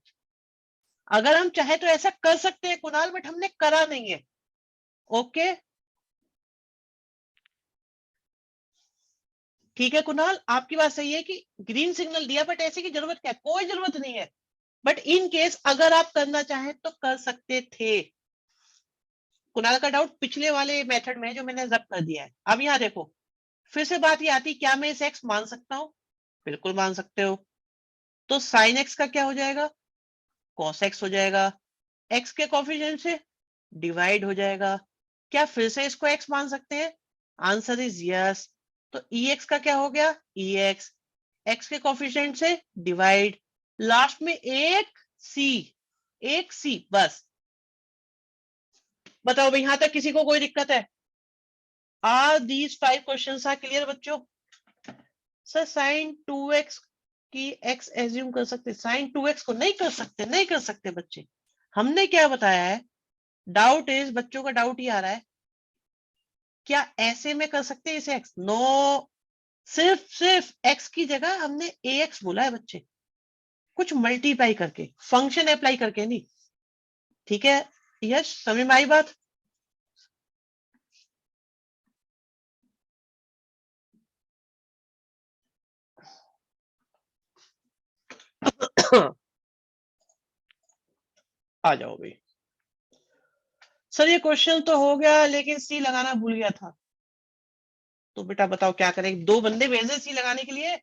अगर हम चाहे तो ऐसा कर सकते हैं कुणाल, बट हमने करा नहीं है। ओके ठीक है कुणाल, आपकी बात सही है कि ग्रीन सिग्नल दिया, बट ऐसे की जरूरत क्या है? कोई जरूरत नहीं है। बट इन केस अगर आप करना चाहें तो कर सकते थे। कुणाल का डाउट पिछले वाले मेथड में है जो मैंने जब्त कर दिया है। अब यहाँ देखो, फिर से बात ये आती, क्या मैं इसे x मान सकता हूँ? बिल्कुल मान सकते हो। तो sin x का क्या हो जाएगा? cos x हो जाएगा। x के कोफिशिएंट से डिवाइड हो जाएगा। क्या फिर से इसको x मान सकते हैं? Answer is yes. तो ex का क्या हो गया? ex, x के कोफिशिएंट से डिवाइड, लास्ट में एक c बस। बताओ भाई, यहां तक किसी को कोई दिक्कत है? Are these 5 questions are clear बच्चों? सर sin 2x की x एज्यूम कर सकते, sin 2x को नहीं कर सकते, नहीं कर सकते बच्चे। हमने क्या बताया है? डाउट इज, बच्चों का डाउट ये आ रहा है, क्या ऐसे में कर सकते हैं इसे x? नो, सिर्फ x की जगह हमने ax बोला है बच्चे, कुछ मल्टीप्लाई करके, फंक्शन अप्लाई करके नहीं। ठीक है यश, समझ में आई बात? आ जाओ भाई। सर ये क्वेश्चन तो हो गया, लेकिन सी लगाना भूल गया था। तो बेटा बताओ क्या करें? 2 बंदे भेज दे सी लगाने के लिए?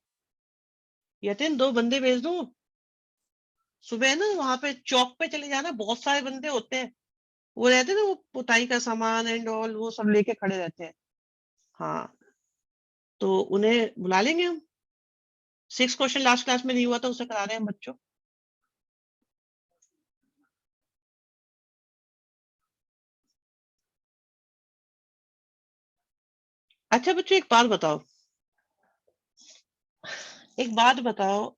यतिन 2 बंदे भेज दूं? सुबह ना वहां पे चौक पे चले जाना, बहुत सारे बंदे होते हैं, वो रहते हैं ना, वो पुताई का सामान एंड ऑल वो सब लेके खड़े रहते हैं। हाँ, तो उन्हें बुला लेंगे हम। 6 क्वेश्चन लास्ट क्लास में नहीं हुआ था, उसे करा रहे हैं हम बच्चों। अच्छा बच्चों, एक बात बताओ,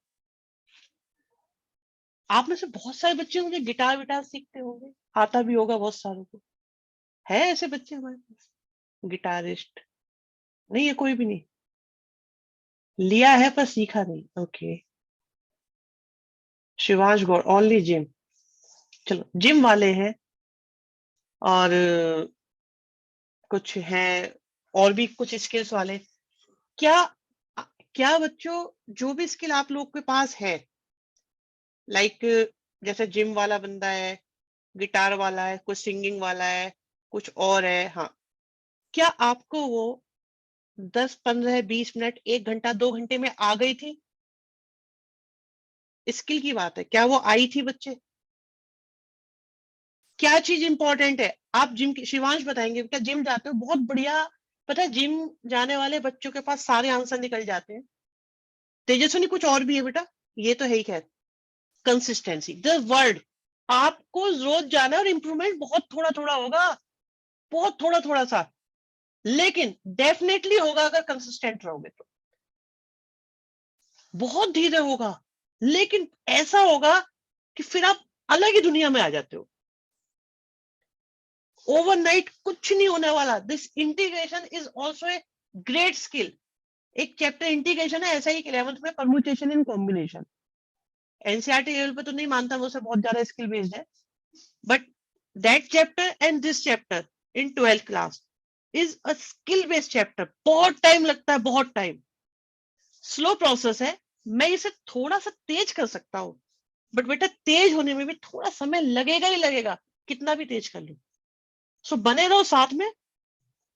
आप में से बहुत सारे बच्चे मुझे गिटार विटार सीखते होंगे, आता भी होगा बहुत सारों को। है ऐसे बच्चे हमारे पास गिटारिस्ट? नहीं है कोई भी नहीं? लिया है पर सीखा नहीं। Okay, Shivansh Gaur only gym. चलो जिम वाले हैं, और कुछ हैं और भी कुछ स्किल्स वाले। क्या क्या बच्चों, जो भी स्किल आप लोग के पास है, लाइक जैसे जिम वाला बंदा है, गिटार वाला है, कुछ सिंगिंग वाला है, कुछ और है, हाँ, क्या आपको वो 10, 15, 20 मिनट, 1 घंटा, 2 घंटे में आ गई थी? स्किल की बात है, क्या वो आई थी बच्चे? क्या चीज इंपॉर्टेंट है? आप जिम की, शिवांश बताएंगे बेटा, जिम जाते हो बहुत बढ़िया। पता है जिम जाने वाले बच्चों के पास सारे आंसर निकल जाते हैं। तेजस्विनी कुछ और भी है बेटा, ये तो है ही। खैर, कंसिस्टेंसी द वर्ड, आपको रोज जाना है और इंप्रूवमेंट बहुत थोड़ा थोड़ा होगा, बहुत थोड़ा थोड़ा सा, लेकिन डेफिनेटली होगा अगर कंसिस्टेंट रहोगे तो। बहुत धीरे होगा, लेकिन ऐसा होगा कि फिर आप अलग ही दुनिया में आ जाते हो। ओवरनाइट कुछ नहीं होने वाला। This integration is also a great skill. एक चैप्टर इंटीग्रेशन है ऐसा ही 11th में, permutation in combination. NCERT level पे तो नहीं मानता मैं उसे बहुत ज्यादा स्किल बेस्ड है, but that chapter and this chapter in 12th class, is a skill based chapter. बहुत टाइम लगता है, बहुत टाइम, स्लो प्रोसेस है। मैं इसे थोड़ा सा तेज कर सकता हूँ, बट बेटा तेज होने में भी थोड़ा समय लगेगा ही लगेगा, कितना भी तेज कर लूं। सो बने रहो साथ में,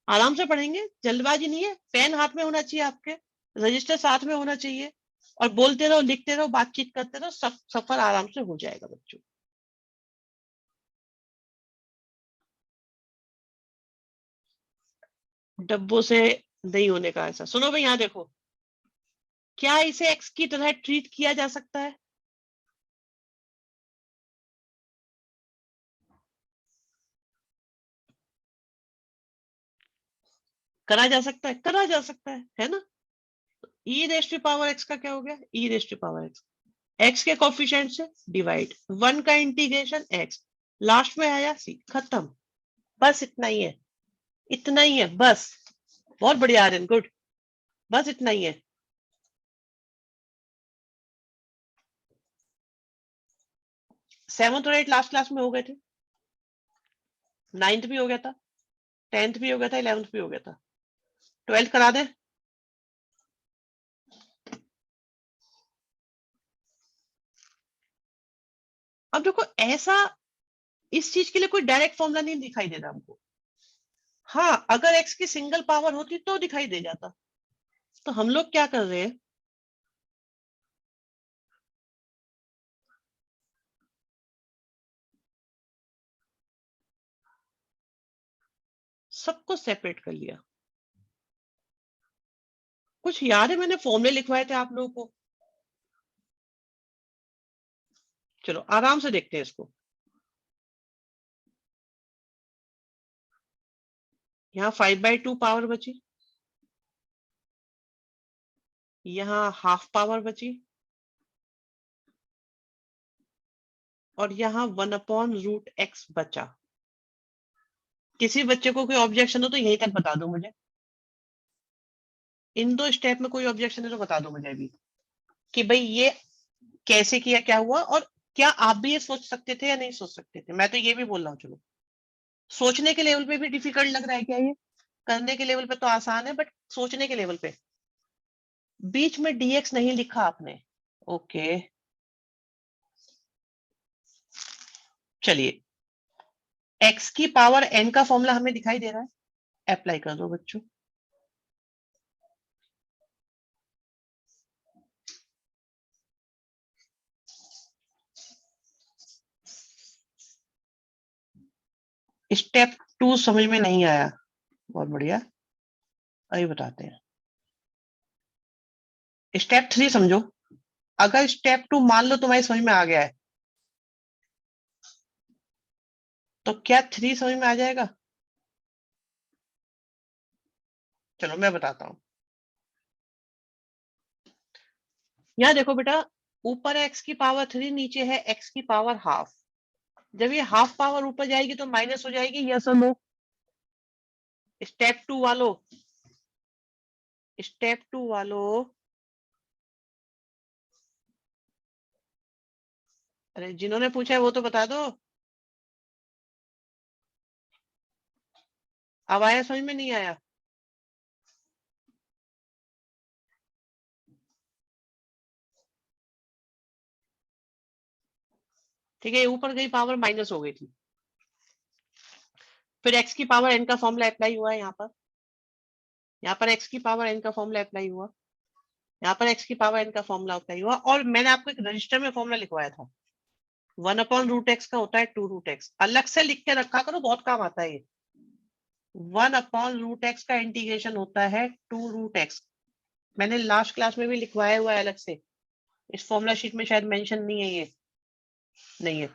आराम से पढ़ेंगे, जल्दबाजी नहीं है। पेन हाथ में होना चाहिए आपके, रजिस्टर साथ में होना चाहिए, और बोलते रहो, लिखते रहो, बातचीत करते रहो, सफर आराम से हो जाएगा बच्चों। डब्बों से नहीं होने का ऐसा। सुनो भाई, यहाँ देखो, क्या इसे एक्स की तरह ट्रीट किया जा सकता है? करा जा सकता है, करा जा सकता है ना? E raised to power x का क्या हो गया? E raised to power X, X के कोफिशिएंट से डिवाइड, 1 का इंटीग्रेशन एक्स, लास्ट में आया सी, खत्म। बस इतना ही है, इतना ही है बस। बहुत बढ़िया आर्यन, गुड, बस इतना ही है। सेवंथ और एट लास्ट क्लास में हो गए थे, 9th भी हो गया था, 10th भी हो गया था, 11th भी हो गया था, 12th करा दे। अब देखो, ऐसा इस चीज के लिए कोई डायरेक्ट फॉर्मूला नहीं दिखाई दे रहा हमको। हाँ, अगर एक्स की सिंगल पावर होती तो दिखाई दे जाता। तो हम लोग क्या कर रहे हैं, सबको सेपरेट कर लिया। कुछ याद है मैंने फॉर्मूले लिखवाए थे आप लोगों को? चलो आराम से देखते हैं इसको। यहाँ 5/2 पावर बची, यहाँ हाफ पावर बची, और यहाँ 1/√x बचा। किसी बच्चे को कोई ऑब्जेक्शन हो तो यहीं तक बता दो मुझे। इन दो स्टेप में कोई ऑब्जेक्शन है तो बता दो मुझे अभी, कि भाई ये कैसे किया, क्या हुआ, और क्या आप भी ये सोच सकते थे या नहीं सोच सकते थे। मैं तो ये भी बोल रहा हूँ, चलो सोचने के लेवल पे भी डिफिकल्ट लग रहा है क्या ये? करने के लेवल पे तो आसान है, बट सोचने के लेवल पे। बीच में dx नहीं लिखा आपने, ओके। चलिए, x की पावर n का फॉर्मूला हमें दिखाई दे रहा है, अप्लाई कर दो बच्चों। स्टेप 2 समझ में नहीं आया, बहुत बढ़िया, अभी बताते हैं। स्टेप 3 समझो। अगर स्टेप 2 मान लो तुम्हारी समझ में आ गया है, तो क्या 3 समझ में आ जाएगा? चलो मैं बताता हूं। यहाँ देखो बेटा, ऊपर है x की पावर 3, नीचे है x की पावर हाफ। जब ये हाफ पावर ऊपर जाएगी तो माइनस हो जाएगी, यस और नो? स्टेप 2 वालों, स्टेप 2 वालों, अरे जिन्होंने पूछा है वो तो बता दो। अब आया समझ में, नहीं आया? ठीक है, ऊपर गई पावर माइनस हो गई थी, फिर x की पावर n का फॉर्मूला अप्लाई हुआ है यहाँ पर x की पावर n का फॉर्मूला अप्लाई हुआ, यहाँ पर x की पावर n का फॉर्मूला अप्लाई हुआ, और मैंने आपको एक रजिस्टर में फॉर्मूला लिखवाया था, 1/√x का होता है 2√x। अलग से लिख के रखा करो, बहुत काम आता है ये। 1/√x का इंटीग्रेशन होता है 2√x। मैंने लास्ट क्लास में भी लिखवाया हुआ है अलग से, इस फॉर्मूला शीट में शायद मेंशन नहीं है, ये नहीं है।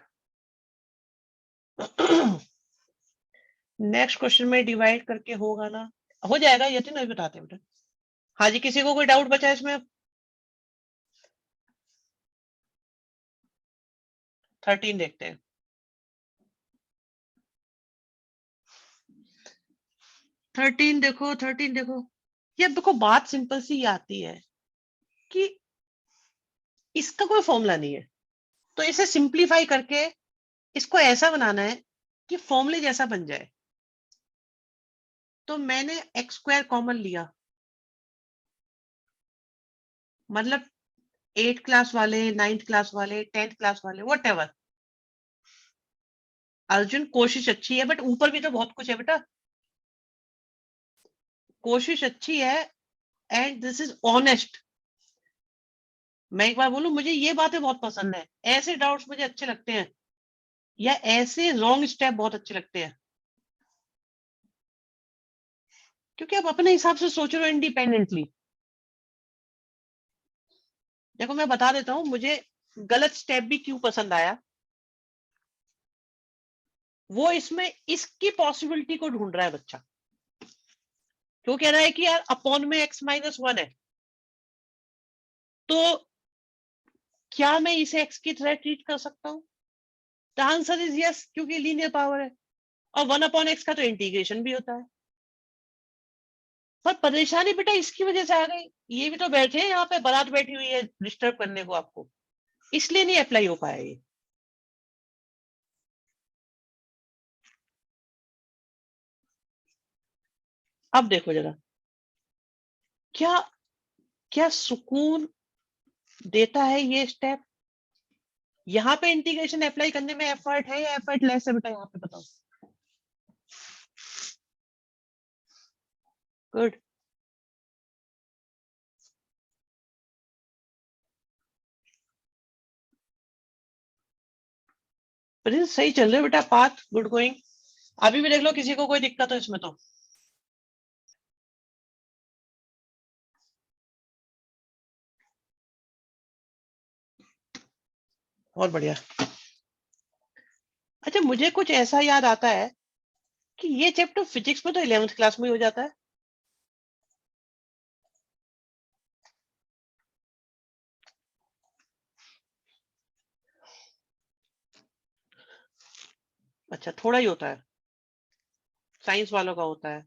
नेक्स्ट क्वेश्चन में डिवाइड करके होगा ना, हो जाएगा, ये तो नहीं बताते बेटा। हाँ जी, किसी को कोई डाउट बचा इसमें? 13 देखते हैं। 13 देखो, 13 देखो। ये देखो, बात सिंपल सी आती है कि इसका कोई फॉर्मूला नहीं है, तो इसे सिंप्लीफाई करके इसको ऐसा बनाना है कि फॉर्मूले जैसा बन जाए। तो मैंने एक्स स्क्वायर कॉमन लिया, मतलब 8th क्लास वाले, 9th क्लास वाले, 10th क्लास वाले, व्हाटएवर। अर्जुन कोशिश अच्छी है, बट ऊपर भी तो बहुत कुछ है बेटा। कोशिश अच्छी है एंड दिस इज ऑनेस्ट। मैं एक बार बोलूं, मुझे ये बातें बहुत पसंद है, ऐसे डाउट्स मुझे अच्छे लगते हैं, या ऐसे रॉन्ग स्टेप बहुत अच्छे लगते हैं, क्योंकि आप अपने हिसाब से सोच रहे हो इंडिपेंडेंटली। देखो मैं बता देता हूं मुझे गलत स्टेप भी क्यों पसंद आया। वो इसमें इसकी पॉसिबिलिटी को ढूंढ रहा है बच्चा, क्यों कह रहा है कि यार अपॉन में x-1 है, तो क्या मैं इसे x की तरह ट्रीट कर सकता हूं? द आंसर इज यस, क्योंकि लीनियर पावर है, और 1/x का तो इंटीग्रेशन भी होता है। पर परेशानी बेटा इसकी वजह से आ गई, ये भी तो बैठे हैं यहाँ पे, बारात बैठी हुई है डिस्टर्ब करने को आपको, इसलिए नहीं अप्लाई हो पाया ये। अब देखो जरा, क्या क्या सुकून देता है ये स्टेप। यहाँ पे इंटीग्रेशन अप्लाई करने में एफर्ट है या एफर्ट लेस है बेटा, यहाँ पे बताओ। गुड। प्रिंस सही चल रहे हो बेटा, पाथ गुड गोइंग। अभी भी देख लो किसी को कोई दिक्कत हो इसमें तो। बहुत बढ़िया। अच्छा मुझे कुछ ऐसा याद आता है कि ये चैप्टर फिजिक्स में तो 11th क्लास में ही हो जाता है। अच्छा थोड़ा ही होता है, साइंस वालों का होता है,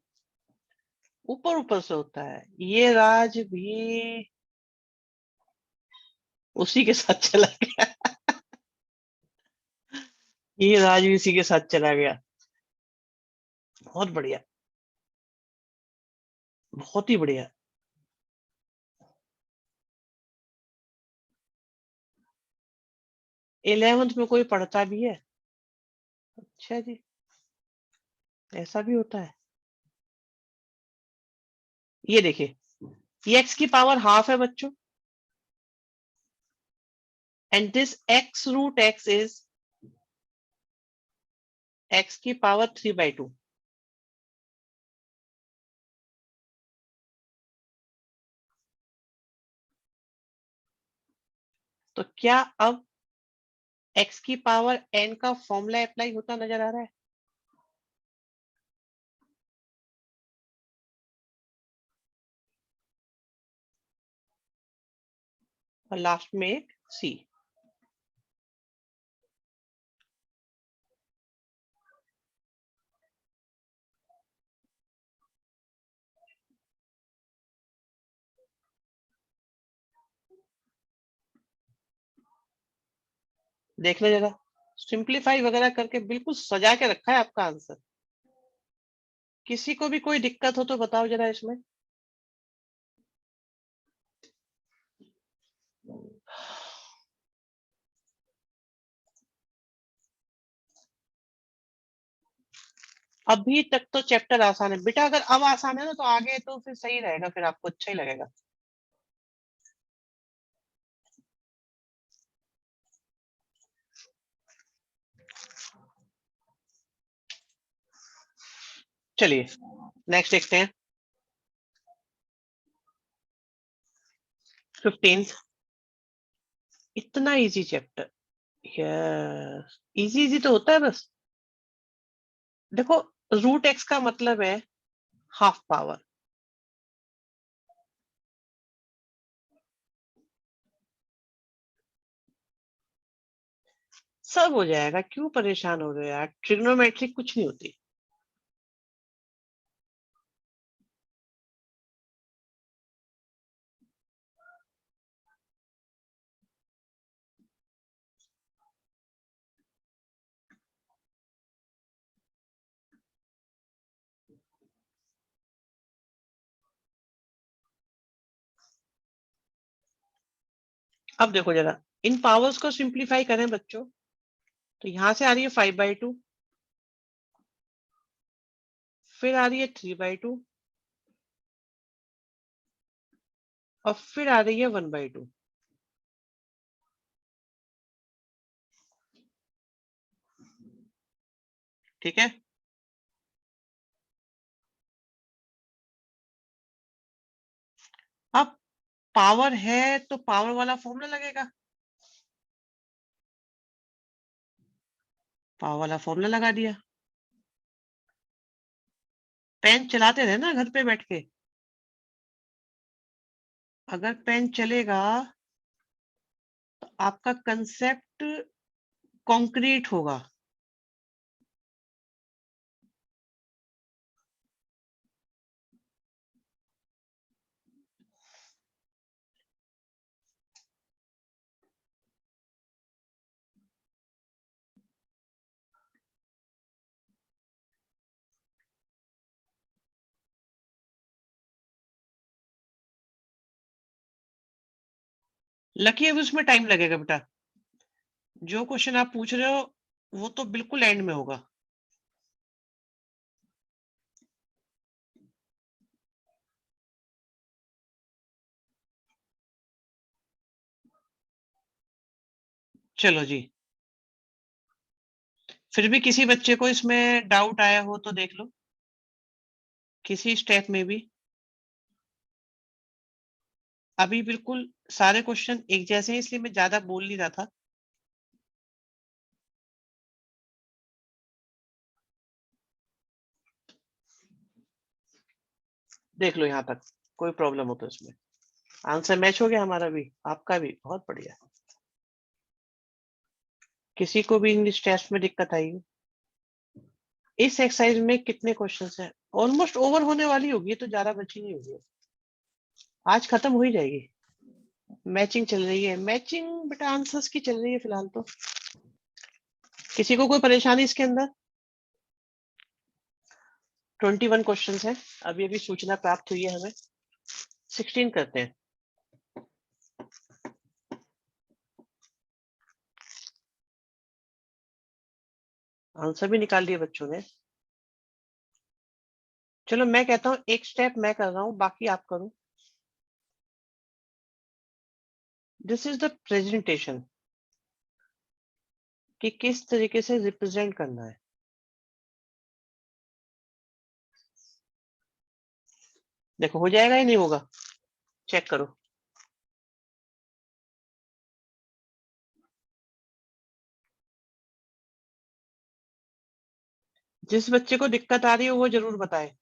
ऊपर ऊपर से होता है। ये राज भी उसी के साथ चला गया। ये राज भी उसी के साथ चला गया। बहुत बढ़िया, बहुत ही बढ़िया। इलेवेंथ में कोई पढ़ता भी है? अच्छा जी, ऐसा भी होता है। ये देखिए, ये x की पावर हाफ है बच्चों, and this x root x is x की पावर 3/2। तो क्या अब x की पावर n का फॉर्मूला अप्लाई होता नजर आ रहा है? और लास्ट में एक c। देख ले जरा, सिंप्लीफाई वगैरह करके बिल्कुल सजा के रखा है आपका आंसर। किसी को भी कोई दिक्कत हो तो बताओ जरा इसमें। अभी तक तो चैप्टर आसान है बेटा, अगर अब आसान है ना तो आगे तो फिर सही रहेगा, फिर आपको अच्छा ही लगेगा। चलिए नेक्स्ट देखते हैं। 15th, इतना easy chapter. Yes, easy easy तो होता है बस। देखो, रूट एक्स का मतलब है हाफ पावर। सब हो जाएगा, क्यों परेशान हो रहे हो यार, ट्रिग्नोमेट्रिक कुछ नहीं होती। अब देखो जरा, इन पावर्स को सिंप्लीफाई करें बच्चों, तो यहां से आ रही है 5/2, फिर आ रही है 3/2, और फिर आ रही है 1/2। ठीक है, अब पावर है तो पावर वाला फॉर्मूला लगेगा, पावर वाला फॉर्मूला लगा दिया। पेन चलाते रहे ना घर पे बैठ के, अगर पेन चलेगा तो आपका कंसेप्ट कॉन्क्रीट होगा। लकी अब उसमें टाइम लगेगा बेटा, जो क्वेश्चन आप पूछ रहे हो वो तो बिल्कुल एंड में होगा। चलो जी, फिर भी किसी बच्चे को इसमें डाउट आया हो तो देख लो, किसी स्टेप में भी। अभी बिल्कुल सारे क्वेश्चन एक जैसे हैं, इसलिए मैं ज्यादा बोल नहीं रहा था। देख लो यहाँ तक, कोई प्रॉब्लम हो तो इसमें आंसर मैच हो गया, हमारा भी आपका भी, बहुत बढ़िया। किसी को भी इंग्लिश टेस्ट में दिक्कत आई? इस एक्सरसाइज में कितने क्वेश्चंस हैं? ऑलमोस्ट ओवर होने वाली होगी, तो ज्यादा बची नहीं होगी, आज खत्म हो ही जाएगी। मैचिंग चल रही है, मैचिंग बेटा आंसर्स की चल रही है फिलहाल तो। किसी को कोई परेशानी इसके अंदर? 21 क्वेश्चंस हैं, अभी अभी सूचना प्राप्त हुई है हमें। 16 करते हैं। आंसर भी निकाल दिए बच्चों ने। चलो मैं कहता हूँ एक स्टेप मैं कर रहा हूँ, बाकी आप करो। दिस इज द प्रेजेंटेशन, कि किस तरीके से रिप्रेजेंट करना है। देखो हो जाएगा या नहीं होगा, चेक करो। जिस बच्चे को दिक्कत आ रही हो वो जरूर बताए।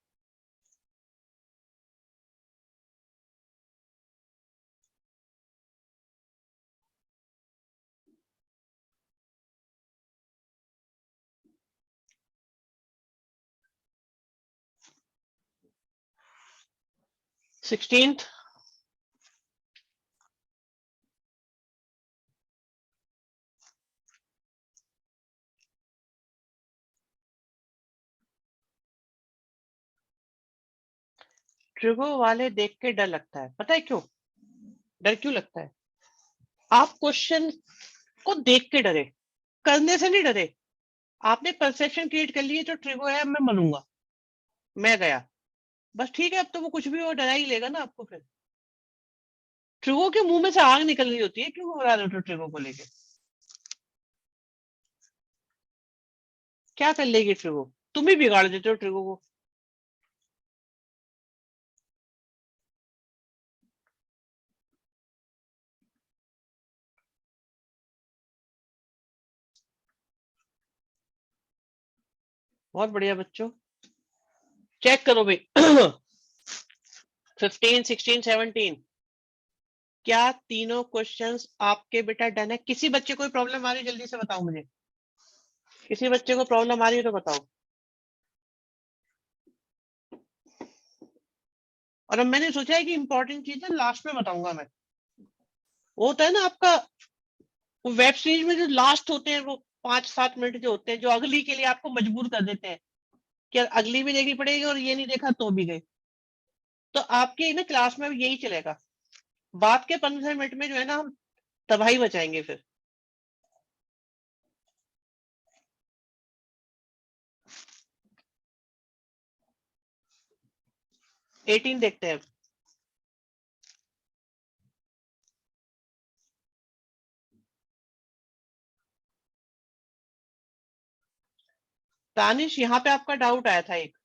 सिक्सटीन्थ, ट्रिगो वाले देख के डर लगता है, पता है क्यों? डर क्यों लगता है? आप क्वेश्चन को देख के डरे, करने से नहीं डरे। आपने परसेप्शन क्रिएट कर ली, जो ट्रिगो है मैं मनूंगा, मैं गया, बस ठीक है। अब तो वो कुछ भी वो डरा ही लेगा ना आपको। फिर ट्रिगो के मुंह में से आग निकल रही होती है, क्यों घबरा रहे हो ट्रिगो को लेके? क्या कर लेगी ट्रिगो? तुम ही बिगाड़ देते हो ट्रिगो को। बहुत बढ़िया बच्चों, चेक करो भाई। 15, 16, 17, क्या तीनों क्वेश्चंस आपके बेटा डन है? किसी बच्चे को प्रॉब्लम आ रही है जल्दी से बताओ मुझे, किसी बच्चे को प्रॉब्लम आ रही है तो बताओ। और अब मैंने सोचा है कि इंपॉर्टेंट चीज है लास्ट में बताऊंगा मैं। वो होता है ना आपका, वो वेब सीरीज में जो लास्ट होते हैं, वो 5-7 मिनट जो होते हैं, जो अगली के लिए आपको मजबूर कर देते हैं कि यार अगली भी देखनी पड़ेगी, और ये नहीं देखा तो भी गए। तो आपके ना क्लास में यही चलेगा, बाद के 15 मिनट में जो है ना, हम तबाही बचाएंगे फिर। एटीन देखते हैं। तानिश, यहाँ पे आपका डाउट आया था एक,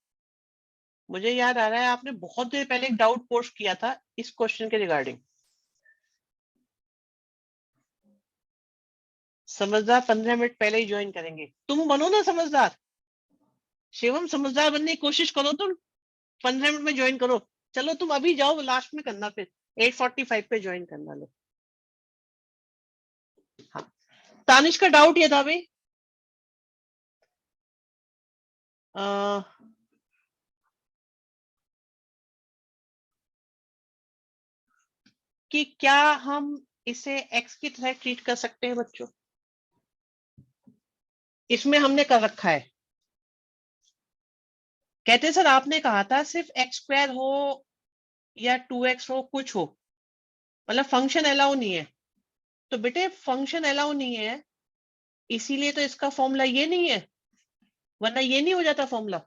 मुझे याद आ रहा है आपने बहुत देर पहले एक डाउट पोस्ट किया था इस क्वेश्चन के रिगार्डिंग। समझदार 15 मिनट पहले ही ज्वाइन करेंगे। तुम बनो ना समझदार, शिवम समझदार बनने की कोशिश करो, तुम 15 मिनट में ज्वाइन करो। चलो तुम अभी जाओ, लास्ट में करना, फिर 8:45 पे ज्वाइन करना। लो हाँ, तानिश का डाउट ये था भाई कि क्या हम इसे x की तरह ट्रीट कर सकते हैं बच्चों। इसमें हमने कर रखा है, कहते सर आपने कहा था सिर्फ x² हो या 2x हो, कुछ हो, मतलब फंक्शन अलाउ नहीं है। तो बेटे फंक्शन अलाउ नहीं है, इसीलिए तो इसका फॉर्मूला ये नहीं है, वरना ये नहीं हो जाता फॉर्मूला।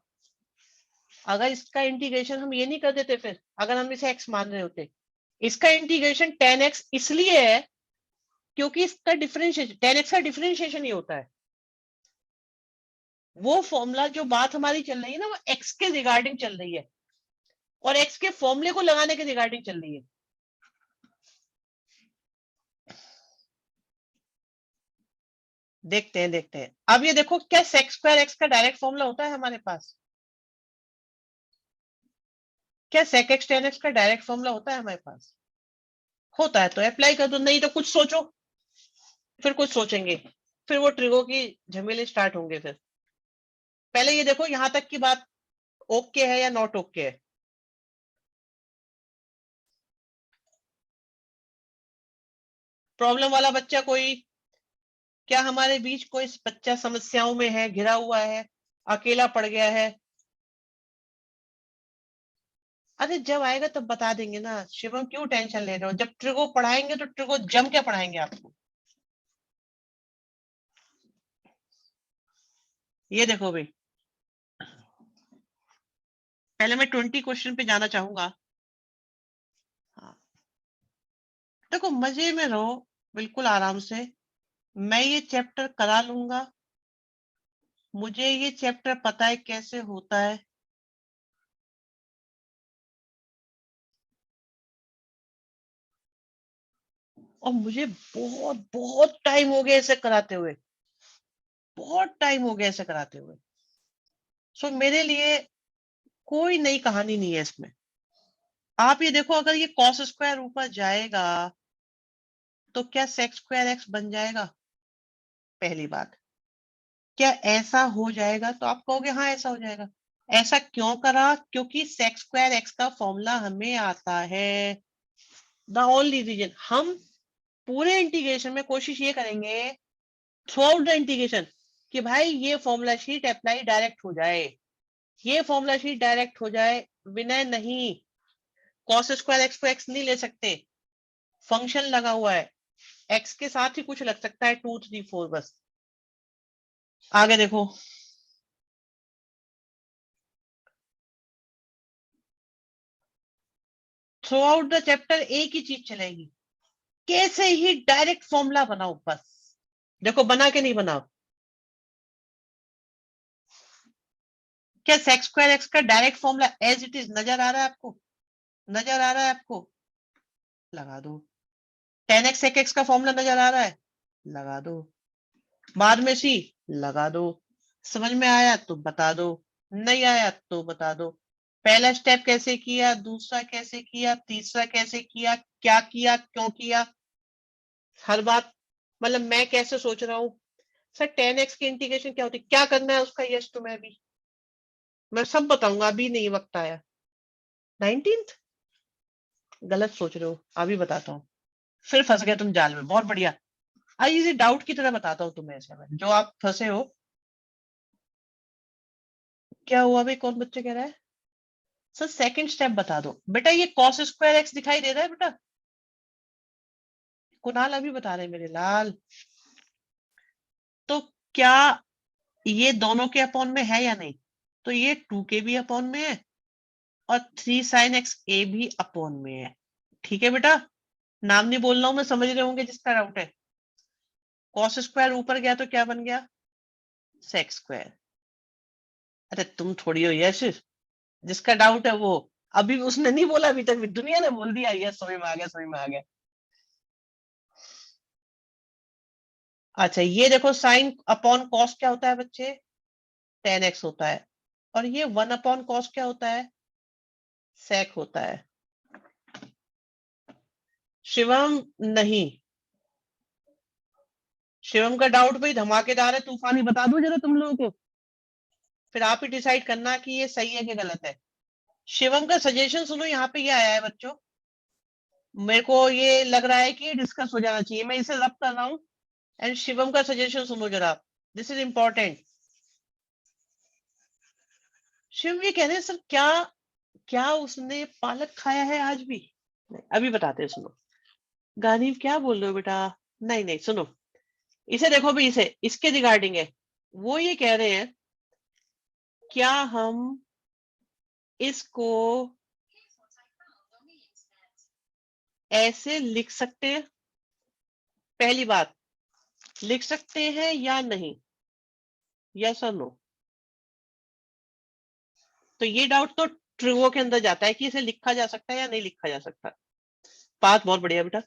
अगर इसका इंटीग्रेशन हम ये नहीं कर देते, फिर अगर हम इसे x मान रहे होते, इसका इंटीग्रेशन 10x इसलिए है क्योंकि इसका डिफरेंशिएशन 10x का डिफरेंशिएशन ही होता है। वो फॉर्मूला जो बात हमारी चल रही है ना, वो x के रिगार्डिंग चल रही है और x के फॉर्मूले को लगाने के रिगार्डिंग चल रही है। देखते हैं अब ये देखो, क्या sec² x का डायरेक्ट फॉर्मूला होता है हमारे पास? क्या sec x tan x का डायरेक्ट फॉर्मूला होता है हमारे पास? होता है तो अप्लाई कर दो, नहीं तो कुछ सोचो, फिर कुछ सोचेंगे, फिर वो ट्रिगो की झमेले स्टार्ट होंगे। फिर पहले ये देखो यहां तक की बात ओके है या नॉट ओके है। प्रॉब्लम वाला बच्चा कोई? क्या हमारे बीच कोई बच्चा समस्याओं में है, घिरा हुआ है, अकेला पड़ गया है? अरे जब आएगा तब बता देंगे ना शिवम, क्यों टेंशन ले रहे हो? जब ट्रिगो पढ़ाएंगे तो ट्रिगो जम के पढ़ाएंगे आपको। ये देखो भाई, पहले मैं 20 क्वेश्चन पे जाना चाहूंगा। हाँ, देखो मजे में रहो, बिल्कुल आराम से। मैं ये चैप्टर करा लूंगा, मुझे ये चैप्टर पता है कैसे होता है। और मुझे बहुत बहुत टाइम हो गया इसे कराते हुए, बहुत टाइम हो गया इसे कराते हुए। सो मेरे लिए कोई नई कहानी नहीं है इसमें। आप ये देखो, अगर ये cos² ऊपर जाएगा तो क्या sec² x बन जाएगा? पहली बात, क्या ऐसा हो जाएगा? तो आप कहोगे हाँ ऐसा हो जाएगा। ऐसा क्यों करा? क्योंकि sec² x का फॉर्मूला हमें आता है। द ओनली रीजन, हम पूरे इंटीग्रेशन में कोशिश ये करेंगे थ्रू आउट द इंटीग्रेशन कि भाई ये फॉर्मूला शीट अप्लाई डायरेक्ट हो जाए, ये फॉर्मूला शीट डायरेक्ट हो जाए। विनय नहीं, cos² x को x नहीं ले सकते, फंक्शन लगा हुआ है, x के साथ ही कुछ लग सकता है 2 3 4 बस। आगे देखो, थ्रू आउट द चैप्टर एक ही चीज चलेगी, कैसे ही डायरेक्ट फॉर्मूला बनाओ बस। देखो बना के नहीं बनाओ। क्या sec² x का direct formula as it is नजर आ रहा है आपको? नजर आ रहा है आपको? लगा दो। 10x sec x का फॉर्मूला नजर आ रहा है? लगा दो। बाद में सी लगा दो। समझ में आया तो बता दो, नहीं आया तो बता दो। पहला स्टेप कैसे किया, दूसरा कैसे किया, तीसरा कैसे किया, क्या किया, क्यों किया, हर बात, मतलब मैं कैसे सोच रहा हूँ। सर 10x की इंटीग्रेशन क्या होती है, क्या करना है उसका, यस तो मैं सब बताऊंगा, अभी नहीं वक्त आया। 19th गलत सोच रहे हो, अभी बताता हूँ। फिर फंस गए तुम जाल में, बहुत बढ़िया। आइए इसे डाउट की तरह बताता हूँ तुम्हें, ऐसे में जो आप फंसे हो। क्या हुआ भाई, कौन बच्चे कह रहा है? सर सेकंड स्टेप बता दो बेटा। ये cos² x दिखाई दे रहा है बेटा? कुणाल अभी बता रहे मेरे लाल। तो क्या ये दोनों के अपॉन में है या नहीं? तो ये 2 के भी अपॉन में है और 3 sin x a भी अपॉन में है। ठीक है बेटा, नाम नहीं बोल रहा हूं मैं, समझ रहे होंगे जिसका डाउट है। cos स्क्वायर ऊपर गया तो क्या बन गया? sec square. अरे तुम थोड़ी हो यश, जिसका डाउट है वो। अभी उसने नहीं बोला, अभी तक दुनिया ने बोल दिया यस, समझ में आ गया, समझ में आ गया। अच्छा ये देखो, साइन अपॉन कॉस क्या होता है बच्चे? 10x होता है। और ये 1 अपॉन कॉस क्या होता है? sec होता है। शिवम नहीं, शिवम का डाउट भाई धमाकेदार है, तूफानी, बता दूं जरा तुम लोगों को, फिर आप ही डिसाइड करना कि ये सही है कि गलत है। शिवम का सजेशन सुनो, यहाँ पे ये आया है बच्चों, मेरे को ये लग रहा है कि ये डिस्कस हो जाना चाहिए, मैं इसे रब कर रहा हूँ। एंड शिवम का सजेशन सुनो जरा, दिस इज इंपॉर्टेंट। शिवम ये कह रहे हैं सर, क्या क्या उसने पालक खाया है आज भी? नहीं, अभी बताते हैं, सुनो। गानीव क्या बोल रहे हो बेटा? नहीं नहीं सुनो, इसे देखो भी, इसे इसके रिगार्डिंग है। वो ये कह रहे हैं, क्या हम इसको ऐसे लिख सकते हैं? पहली बात, लिख सकते हैं या नहीं? यस और नो? तो ये डाउट तो ट्रूओ के अंदर जाता है कि इसे लिखा जा सकता है या नहीं लिखा जा सकता। बात बहुत बढ़िया बेटा,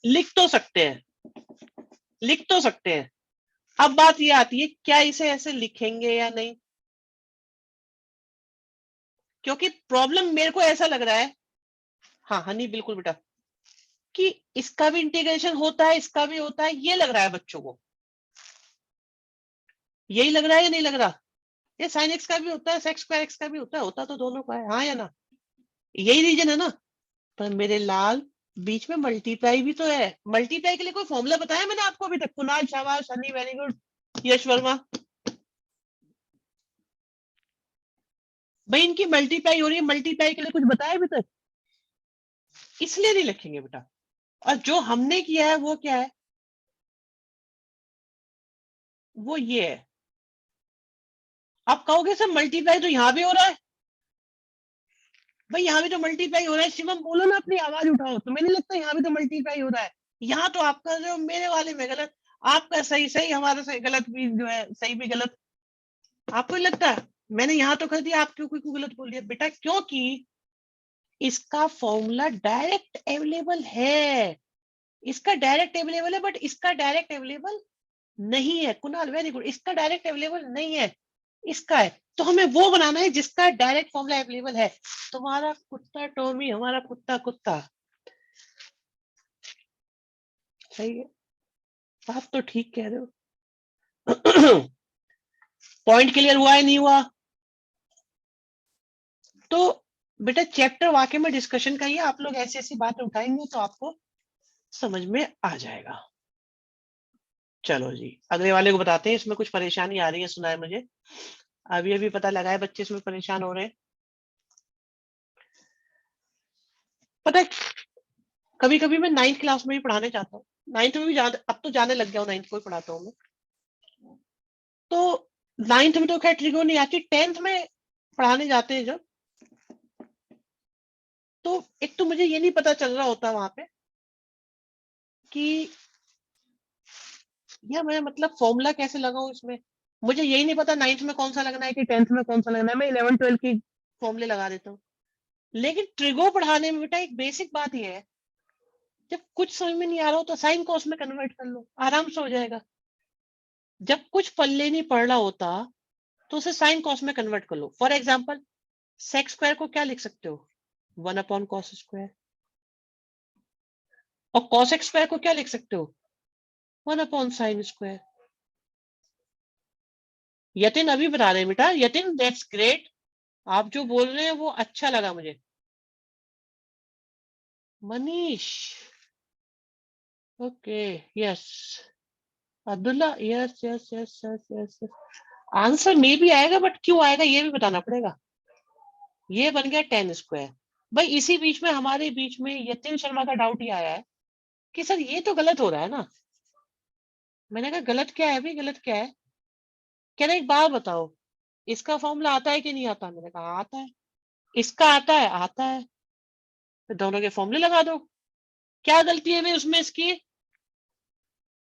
लिख तो सकते हैं, लिख तो सकते हैं। अब बात ये आती है, क्या इसे ऐसे लिखेंगे या नहीं? क्योंकि प्रॉब्लम मेरे को ऐसा लग रहा है, हाँ हनी बिल्कुल बेटा, कि इसका भी इंटीग्रेशन होता है, इसका भी होता है, ये लग रहा है बच्चों को। यही लग रहा है या नहीं लग रहा? ये साइन एक्स का भी होता है, सेक्स स्क्वायर एक्स का भी होता है, होता तो दोनों का है, हाँ या ना? यही रीजन है ना? पर मेरे लाल, बीच में मल्टीप्लाई भी तो है। मल्टीप्लाई के लिए कोई फॉर्मूला बताया मैंने आपको अभी तक? कुणाल शाबाश, हनी वेरी गुड, यश वर्मा। भाई इनकी मल्टीप्लाई हो रही है, मल्टीप्लाई के लिए कुछ बताया अभी तक? इसलिए नहीं लिखेंगे बेटा। और जो हमने किया है वो क्या है? वो ये है। आप कहोगे सर मल्टीप्लाई तो यहां भी हो रहा है। भाई यहाँ भी तो मल्टीप्लाई हो रहा है। शिवम बोलो ना, अपनी आवाज उठाओ, तुम्हें नहीं लगता यहाँ भी तो मल्टीप्लाई हो रहा है? यहाँ तो आप कर रहे हो मेरे वाले में गलत, आपका सही सही, हमारा सही गलत भी जो है, सही भी गलत। आपको नहीं लगता मैंने यहाँ तो कर दिया, आप क्यों क्यों गलत बोल दिया बेटा? क्योंकि इसका फॉर्मूला डायरेक्ट अवेलेबल है, इसका डायरेक्ट अवेलेबल है, बट इसका डायरेक्ट अवेलेबल नहीं है। कुणाल वेरी गुड, इसका डायरेक्ट अवेलेबल नहीं है, इसका है। तो हमें वो बनाना है जिसका डायरेक्ट फॉर्मूला अवेलेबल है। तुम्हारा कुत्ता टॉमी, हमारा कुत्ता कुत्ता। सही है, बात तो ठीक कह रहे हो। पॉइंट क्लियर हुआ है नहीं हुआ? तो बेटा चैप्टर वाकई में डिस्कशन का ही है, आप लोग ऐसी ऐसी बातें उठाएंगे तो आपको समझ में आ जाएगा। चलो जी, अगले वाले को बताते हैं। इसमें कुछ परेशानी आ रही है, सुना है मुझे, अभी अभी पता लगा है बच्चे इसमें परेशान हो रहे हैं। पता है, कभी कभी मैं 9th क्लास में भी पढ़ाने जाता हूँ, 9th में भी अब तो जाने लग गया हूँ, 9th को ही पढ़ाता हूँ मैं। तो 9th में तो खैर ट्रिगो नहीं आती, 10th में पढ़ाने जाते हैं जब, तो एक तो मुझे ये नहीं पता चल रहा होता वहां पे कि यार मैं मतलब फॉर्मूला कैसे लगाऊं इसमें। मुझे यही नहीं पता 9th में कौन सा लगना है कि 10th में कौन सा लगना है, मैं 11 12 की फॉर्मूले लगा देता हूँ। लेकिन ट्रिगो पढ़ाने में बेटा एक बेसिक बात ये है, जब कुछ समझ में नहीं आ रहा हो तो साइन कॉस में कन्वर्ट कर लो, आराम से हो जाएगा। जब कुछ पल्ले नहीं पड़ रहा होता तो उसे साइन कॉस में कन्वर्ट कर लो। फॉर एग्जाम्पल सेक्स स्क्वायर को क्या लिख सकते हो? 1 अपॉन कॉस स्क्वायर। और कॉस एक्स स्क्वायर को क्या लिख सकते हो? 1 अपॉन साइन स्क्वायर। यतिन अभी बता रहे हैं बेटा, यतिन दैट्स ग्रेट, आप जो बोल रहे हैं वो अच्छा लगा मुझे। Manish okay, yes, Abdullah yes yes yes yes yes. Answer मे भी आएगा, बट क्यों आएगा ये भी बताना पड़ेगा। ये बन गया 10 स्क्वायर। भाई इसी बीच में हमारे बीच में यतिन शर्मा का डाउट ही आया है कि सर ये तो गलत हो रहा है ना। मैंने कहा गलत क्या है भाई, गलत क्या है? कह रहे एक बात बताओ, इसका फॉर्मूला आता है कि नहीं आता? मैंने कहा आता है। इसका आता है? आता है। तो दोनों के फॉर्मूले लगा दो। क्या गलती है भाई उसमें इसकी?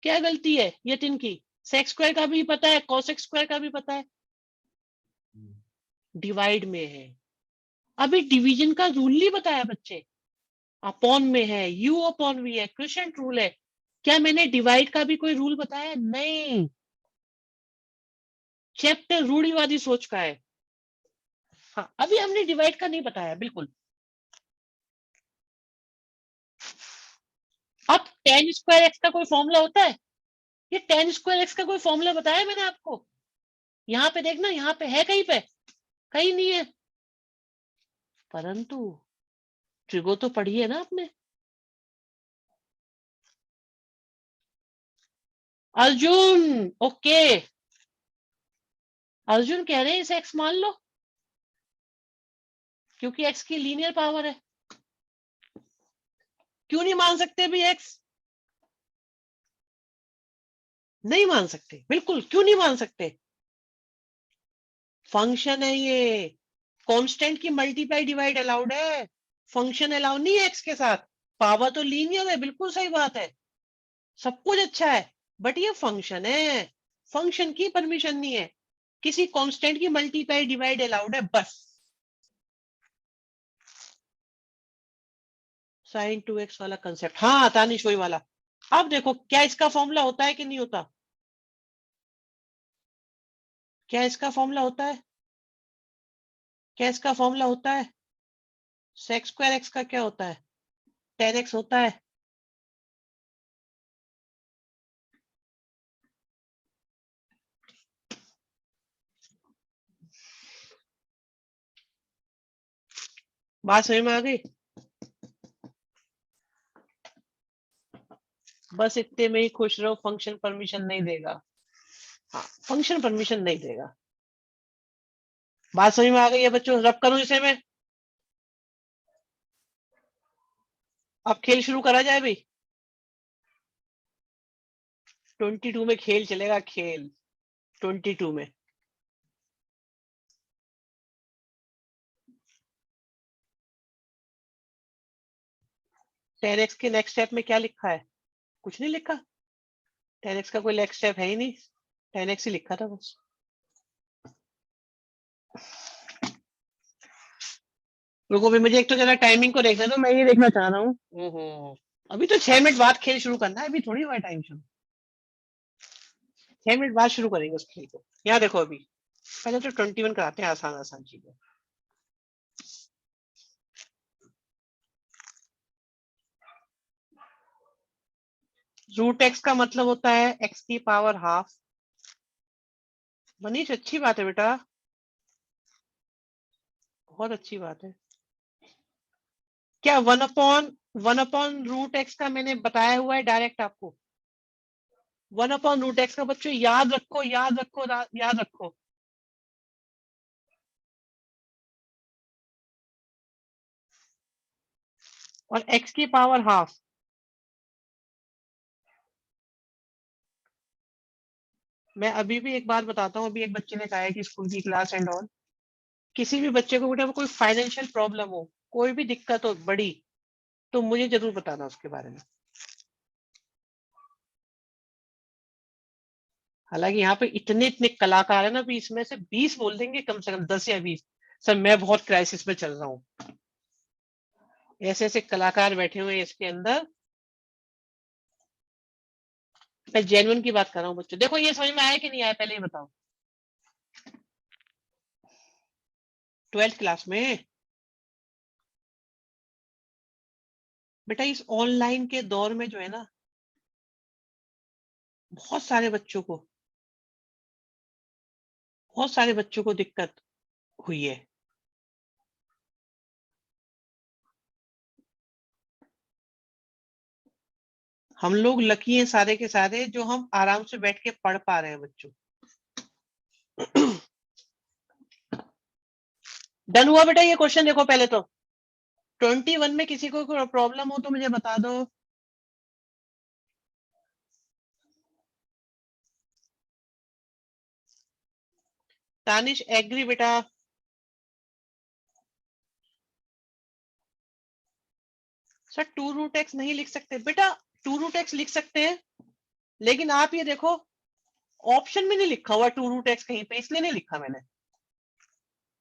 क्या गलती है यतिन की? सेक्स स्क्वायर का भी पता है, कॉसेक्स स्क्वायर का भी पता है, डिवाइड में है। अभी डिवीजन का रूल नहीं बताया बच्चे, अपॉन में है, यू अपॉन वी है, क्विशेंट रूल है। क्या मैंने डिवाइड का भी कोई रूल बताया? नहीं। चैप्टर रूढ़िवादी सोच का है। हाँ, अभी हमने डिवाइड का नहीं बताया बिल्कुल। अब tan स्क्वायर एक्स का कोई फॉर्मूला होता है? ये tan स्क्वायर एक्स का कोई फॉर्मूला बताया मैंने आपको? यहाँ पे देखना, यहाँ पे है कहीं पे? कहीं नहीं है। परंतु ट्रिगो तो पढ़ी है ना आपने? अर्जुन, ओके। अर्जुन कह रहे हैं इसे एक्स मान लो, क्योंकि एक्स की लीनियर पावर है। क्यों नहीं मान सकते भी एक्स? नहीं मान सकते, बिल्कुल क्यों नहीं मान सकते? फंक्शन है ये, कांस्टेंट की मल्टीप्लाई डिवाइड अलाउड है, फंक्शन अलाउड नहीं है एक्स के साथ। पावर तो लीनियर है, बिल्कुल सही बात है, सब कुछ अच्छा है, बट ये फंक्शन है, फंक्शन की परमिशन नहीं है, किसी कांस्टेंट की मल्टीप्लाई डिवाइड अलाउड है बस। sin 2x वाला कंसेप्ट, हाँ तानिश वही वाला। अब देखो क्या इसका फॉर्मूला होता है कि नहीं होता? क्या इसका फॉर्मूला होता है? क्या इसका फॉर्मूला होता है? सेक्स स्क्वायर एक्स का क्या होता है? tan x होता है। बात समझ में आ गई? बस इतने में ही खुश रहो, फंक्शन परमिशन नहीं देगा। हाँ, फंक्शन परमिशन नहीं देगा। बात समझ में आ गई है बच्चों? रब करूं इसे मैं? अब खेल शुरू करा जाए भाई। 22 में खेल चलेगा, खेल 22 में। tan x के नेक्स्ट स्टेप में क्या लिखा है? कुछ नहीं लिखा। tan x का कोई नेक्स्ट स्टेप है ही नहीं, tan x ही लिखा था बस। रुको भी, मुझे एक तो जरा टाइमिंग को देखना दो, मैं ये देखना चाह रहा हूँ। अभी तो 6 मिनट बाद खेल शुरू करना है, अभी थोड़ी हुआ टाइम शुरू। 6 मिनट बाद शुरू करेंगे उस खेल को। यहाँ देखो, अभी पहले तो 21 कराते हैं, आसान आसान चीजें। रूट एक्स का मतलब होता है एक्स की पावर हाफ। मनीष अच्छी बात है बेटा, बहुत अच्छी बात है। क्या 1/1 रूट एक्स का मैंने बताया हुआ है डायरेक्ट आपको? 1/रूट एक्स का बच्चों याद रखो, याद रखो, याद रखो। और एक्स की पावर हाफ। मैं अभी भी एक बात बताता हूँ, अभी एक बच्चे ने कहा है कि स्कूल की क्लास एंड ऑल, किसी भी बच्चे को बेटा कोई फाइनेंशियल प्रॉब्लम हो, कोई भी दिक्कत हो बड़ी, तो मुझे जरूर बताना उसके बारे में। हालांकि यहाँ पे इतने इतने कलाकार है ना, भी इसमें से 20 बोल देंगे कम से कम, 10 या 20 सर मैं बहुत क्राइसिस में चल रहा हूँ। ऐसे ऐसे कलाकार बैठे हुए हैं इसके अंदर। मैं जेन्युइन की बात कर रहा हूँ बच्चों। देखो ये समझ में आया कि नहीं आया, पहले ही बताओ। 12th क्लास में बेटा इस ऑनलाइन के दौर में जो है ना, बहुत सारे बच्चों को दिक्कत हुई है। हम लोग लकी हैं सारे के सारे, जो हम आराम से बैठ के पढ़ पा रहे हैं बच्चों। डन हुआ बेटा ये क्वेश्चन? देखो पहले तो 21 में किसी को प्रॉब्लम हो तो मुझे बता दो। तानिश एग्री बेटा। सर 2√x नहीं लिख सकते बेटा, 2√x लिख सकते हैं, लेकिन आप ये देखो ऑप्शन में नहीं लिखा हुआ 2√x कहीं पे, इसलिए नहीं लिखा मैंने।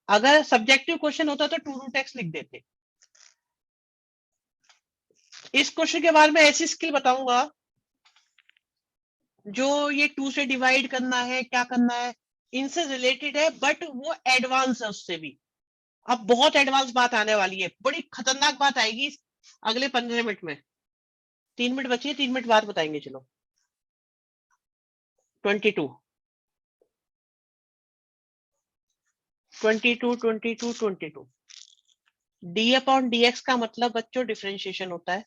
अगर सब्जेक्टिव क्वेश्चन होता तो 2√x लिख देते। इस क्वेश्चन के बाद में ऐसी स्किल बताऊंगा जो ये 2 से डिवाइड करना है, क्या करना है, इनसे रिलेटेड है, बट वो एडवांस है उससे भी। अब बहुत एडवांस बात आने वाली है, बड़ी खतरनाक बात आएगी अगले 15 मिनट में। 3 मिनट बची है, 3 मिनट बाद बताएंगे। चलो 22 d/dx का मतलब बच्चों डिफरेंशिएशन होता है।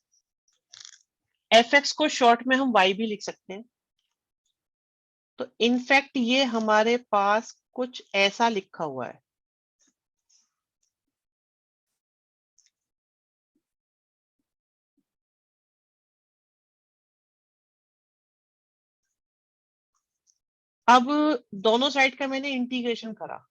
fx को शॉर्ट में हम y भी लिख सकते हैं। तो इनफैक्ट ये हमारे पास कुछ ऐसा लिखा हुआ है। अब दोनों साइड का मैंने इंटीग्रेशन करा,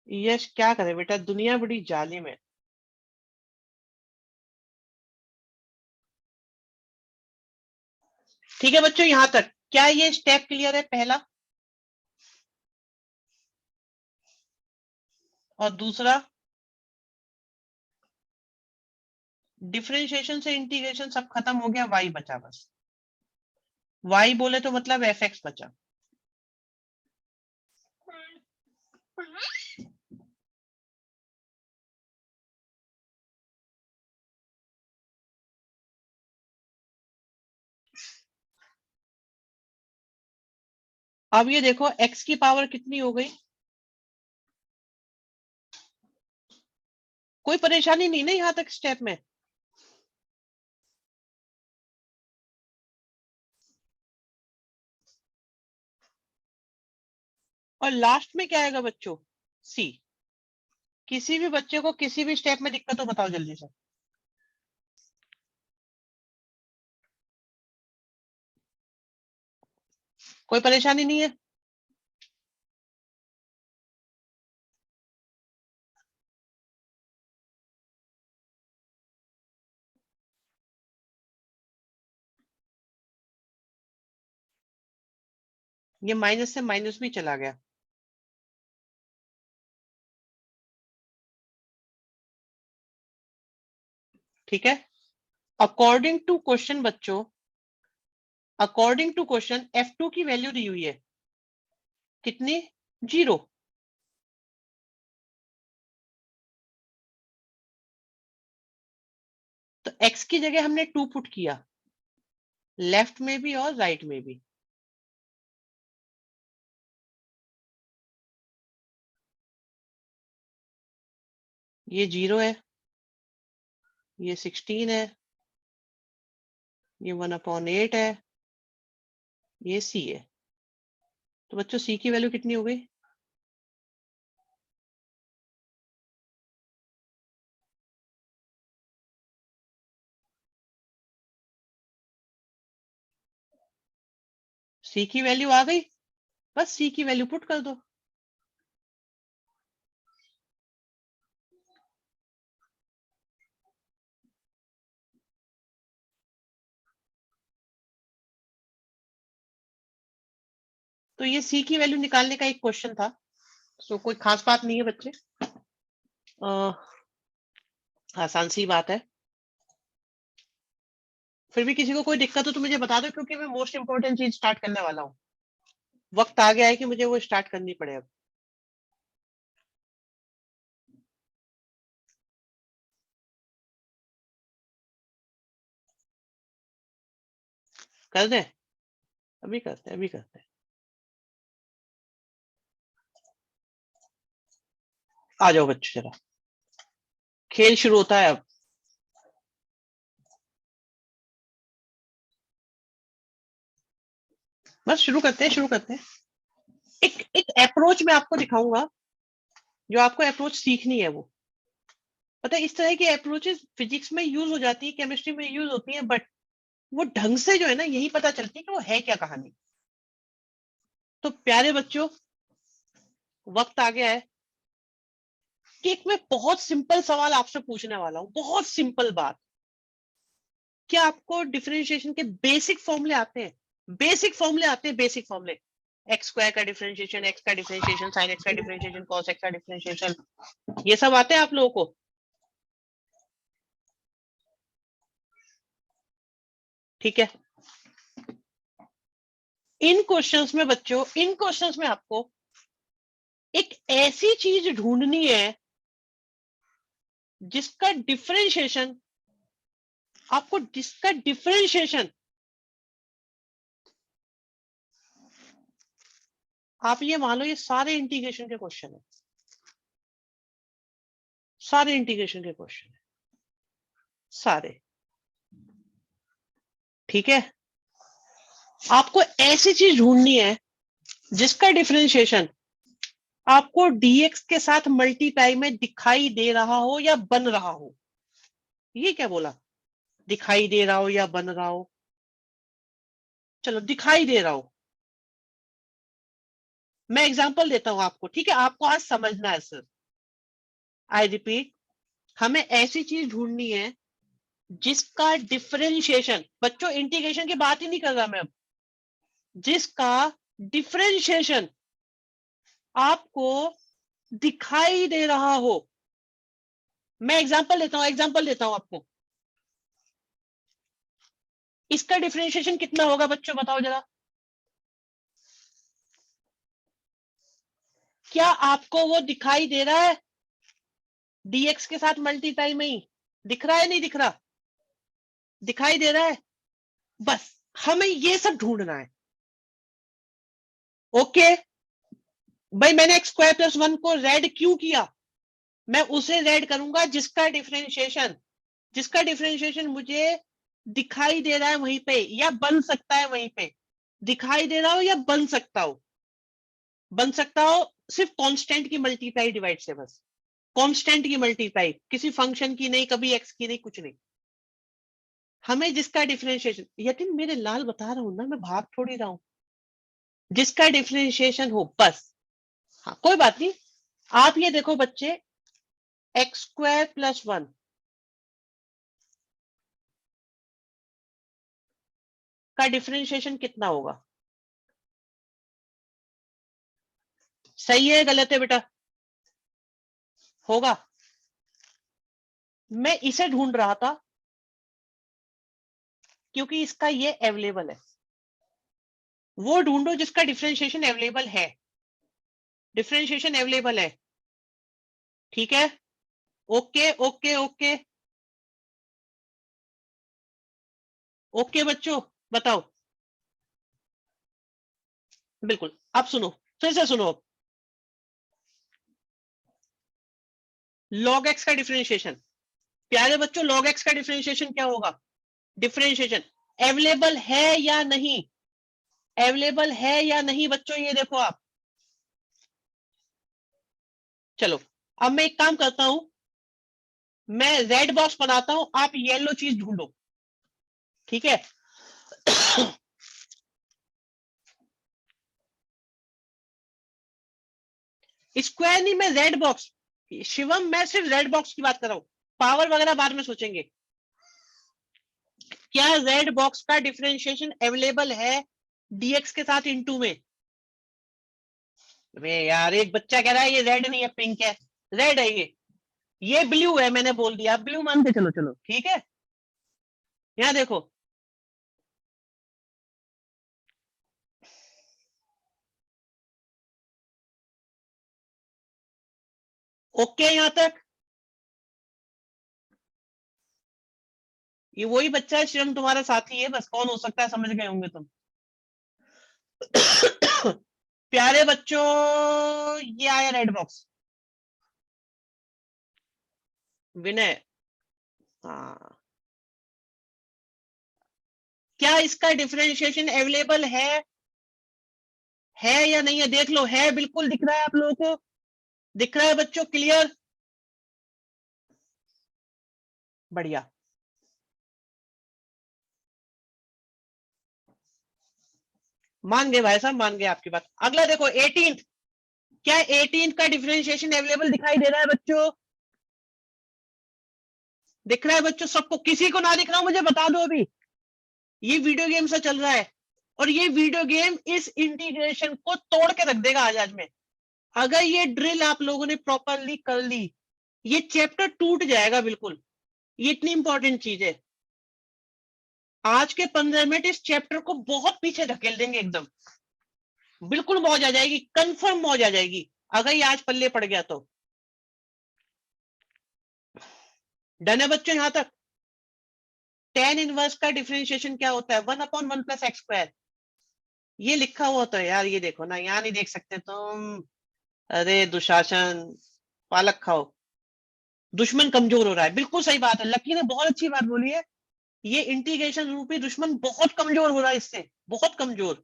यश क्या करे बेटा, दुनिया बड़ी जालिम है। ठीक है बच्चों, यहां तक क्या ये स्टेप क्लियर है? पहला और दूसरा, डिफरेंशिएशन से इंटीग्रेशन सब खत्म हो गया, y बचा बस। y बोले तो मतलब fx बचा। अब ये देखो x की पावर कितनी हो गई, कोई परेशानी नहीं ना यहां तक स्टेप में? और लास्ट में क्या आएगा बच्चों? c। किसी भी बच्चे को किसी भी स्टेप में दिक्कत हो बताओ जल्दी से। कोई परेशानी नहीं है? ये माइनस से माइनस भी चला गया। ठीक है, अकॉर्डिंग टू क्वेश्चन बच्चों, अकॉर्डिंग टू क्वेश्चन f2 की वैल्यू दी हुई है कितनी? 0। तो x की जगह हमने 2 पुट किया, लेफ्ट में भी और राइट में भी। ये 0 है, ये 16 है, ये 1/8 है, ये c है। तो बच्चों c की वैल्यू कितनी हो गई? c की वैल्यू आ गई, बस c की वैल्यू पुट कर दो। तो ये c की वैल्यू निकालने का एक क्वेश्चन था, तो कोई खास बात नहीं है बच्चे, आसान सी बात है। फिर भी किसी को कोई दिक्कत हो तो मुझे बता दो, क्योंकि मैं मोस्ट इंपोर्टेंट चीज स्टार्ट करने वाला हूँ। वक्त आ गया है कि मुझे वो स्टार्ट करनी पड़े अब। कर दें? अभी करते हैं, अभी करते हैं। आ जाओ बच्चों, जरा खेल शुरू होता है अब। बस शुरू करते हैं, शुरू करते हैं। एक एक अप्रोच मैं आपको दिखाऊंगा, जो आपको अप्रोच सीखनी है वो। पता है, इस तरह की अप्रोचेस फिजिक्स में यूज हो जाती है, केमिस्ट्री में यूज होती है, बट वो ढंग से जो है ना यही पता चलती है कि वो है क्या कहानी। तो प्यारे बच्चों, वक्त आ गया है कि एक मैं बहुत सिंपल सवाल आपसे पूछने वाला हूं, बहुत सिंपल बात। क्या आपको डिफरेंशिएशन के बेसिक फॉर्मूले आते हैं? बेसिक फॉर्मूले आते हैं, बेसिक फॉर्मूले। एक्स स्क्वायर का डिफरेंशिएशन, एक्स का डिफरेंशिएशन, साइन एक्स का डिफरेंशिएशन, कॉस एक्स का डिफरेंशिएशन, ये सब आते हैं आप लोगों को? ठीक है। इन क्वेश्चंस में बच्चों, इन क्वेश्चंस में आपको एक ऐसी चीज ढूंढनी है जिसका डिफरेंशिएशन आपको, जिसका डिफरेंशिएशन आप ये मान लो ये सारे इंटीग्रेशन के क्वेश्चन है, सारे इंटीग्रेशन के क्वेश्चन है, सारे। ठीक है। आपको ऐसी चीज ढूंढनी है जिसका डिफरेंशिएशन आपको dx के साथ मल्टीप्लाई में दिखाई दे रहा हो या बन रहा हो। ये क्या बोला? दिखाई दे रहा हो या बन रहा हो? चलो, दिखाई दे रहा हो। मैं एग्जांपल देता हूं आपको, ठीक है? आपको आज समझना है सर। आई रिपीट, हमें ऐसी चीज ढूंढनी है जिसका डिफरेंशिएशन, बच्चों इंटीग्रेशन की बात ही नहीं कर रहा मैं अब, जिसका डिफरेंशिएशन आपको दिखाई दे रहा हो। मैं एग्जांपल देता हूं आपको। इसका डिफरेंशिएशन कितना होगा बच्चों, बताओ जरा। क्या आपको वो दिखाई दे रहा है? dx के साथ मल्टीप्लाई में ही दिख रहा है, नहीं दिख रहा? दिखाई दे रहा है। बस हमें ये सब ढूंढना है। ओके भाई, मैंने एक्स स्क्वायर प्लस 1 को रेड क्यों किया? मैं उसे रेड करूंगा जिसका डिफरेंशिएशन मुझे दिखाई दे रहा है वहीं पे, या बन सकता है वहीं पे। दिखाई दे रहा हो या बन सकता हो, बन सकता हो सिर्फ कांस्टेंट की मल्टीप्लाई डिवाइड से, बस कांस्टेंट की मल्टीप्लाई, किसी फंक्शन की नहीं, कभी एक्स की नहीं, कुछ नहीं। हमें जिसका डिफरेंशिएशन, यकीन मेरे लाल बता रहा हूं ना, मैं भाग थोड़ी रहा हूं, जिसका डिफरेंशिएशन हो बस। हाँ कोई बात नहीं। आप ये देखो बच्चे, एक्स स्क्वायर प्लस 1 का डिफरेंशिएशन कितना होगा? सही है गलत है बेटा? होगा। मैं इसे ढूंढ रहा था क्योंकि इसका ये अवेलेबल है। वो ढूंढो जिसका डिफरेंशिएशन अवेलेबल है, डिफरेंशिएशन अवेलेबल है। ठीक है। ओके ओके ओके ओके बच्चों, बताओ। बिल्कुल। अब सुनो, फिर से सुनो। log x का डिफरेंशिएशन, प्यारे बच्चों, log x का डिफरेंशिएशन क्या होगा? डिफरेंशिएशन अवेलेबल है या नहीं? अवेलेबल है या नहीं बच्चों, ये देखो आप। चलो, अब मैं एक काम करता हूं, मैं रेड बॉक्स बनाता हूं, आप येलो चीज ढूंढो। ठीक है। स्क्वायर नहीं, मैं रेड बॉक्स। शिवम, मैं सिर्फ रेड बॉक्स की बात कर रहा हूं, पावर वगैरह बाद में सोचेंगे। क्या रेड बॉक्स का डिफरेंशिएशन अवेलेबल है dx के साथ इनटू में? अबे यार, एक बच्चा कह रहा है ये रेड नहीं है, पिंक है। रेड है ये ब्लू है, मैंने बोल दिया, ब्लू मान के चलो। चलो ठीक है। यहां देखो, ओके यहां तक। ये वही बच्चा है शिवम, तुम्हारा साथी है, बस कौन हो सकता है समझ गए होंगे तुम। प्यारे बच्चों, ये आया रेड बॉक्स। विनय, हाँ, क्या इसका डिफरेंशिएशन अवेलेबल है या नहीं है? देख लो, है, बिल्कुल दिख रहा है आप लोगों को, दिख रहा है बच्चों, क्लियर? बढ़िया। मान गए भाई साहब, मान गए आपकी बात। अगला देखो 18th, क्या 18th का डिफरेंशिएशन अवेलेबल दिखाई दे रहा है बच्चों? दिख रहा है बच्चों सबको? किसी को ना दिख रहा हो मुझे बता दो अभी। ये वीडियो गेम सा चल रहा है और ये वीडियो गेम इस इंटीग्रेशन को तोड़ के रख देगा आज में। अगर ये ड्रिल आप लोगों ने प्रॉपरली कर ली, ये चैप्टर टूट जाएगा बिल्कुल। ये इतनी इंपॉर्टेंट चीज है। आज के 15 मिनट इस चैप्टर को बहुत पीछे धकेल देंगे, एकदम बिल्कुल मौज आ जाएगी, कंफर्म मौज आ जाएगी अगर ये आज पल्ले पड़ गया तो। डन है बच्चों यहां तक? tan इनवर्स का डिफरेंशिएशन क्या होता है? 1/1 + x²। ये लिखा हुआ तो है यार, ये देखो ना, यहाँ नहीं देख सकते तुम। अरे दुशासन, पालक खाओ। दुश्मन कमजोर हो रहा है, बिल्कुल सही बात है, लकी ने बहुत अच्छी बात बोली है। ये इंटीग्रेशन रूपी दुश्मन बहुत कमजोर हो रहा है इससे, बहुत कमजोर।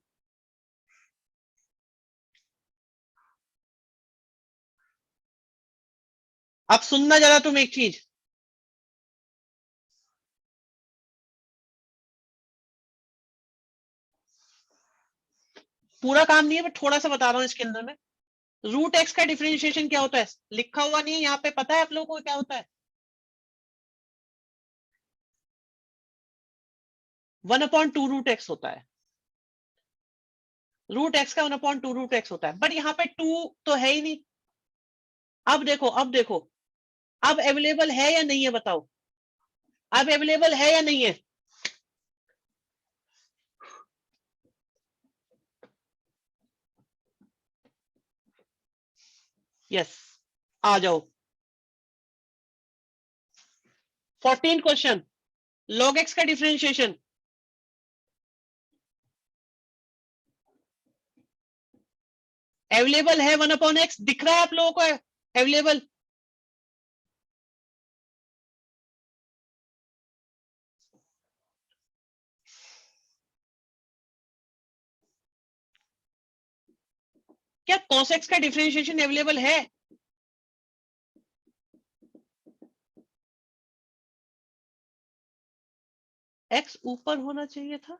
अब सुनना जरा तुम एक चीज, पूरा काम नहीं है, मैं थोड़ा सा बता रहा हूं इसके अंदर में। √x का डिफरेंशिएशन क्या होता है? लिखा हुआ नहीं है यहाँ पे, पता है आप लोगों को क्या होता है? 1/2 √x होता है। √x का 1/2 √x होता है, बट यहाँ पे 2 तो है ही नहीं। अब देखो, अब देखो, अब अवेलेबल है या नहीं है बताओ? अब अवेलेबल है या नहीं है? यस, आ जाओ। 14 क्वेश्चन, log x का डिफरेंशिएशन। अवेलेबल है 1/x, दिख रहा है आप लोगों को अवेलेबल? क्या cos x का डिफरेंशिएशन अवेलेबल है? x ऊपर होना चाहिए था।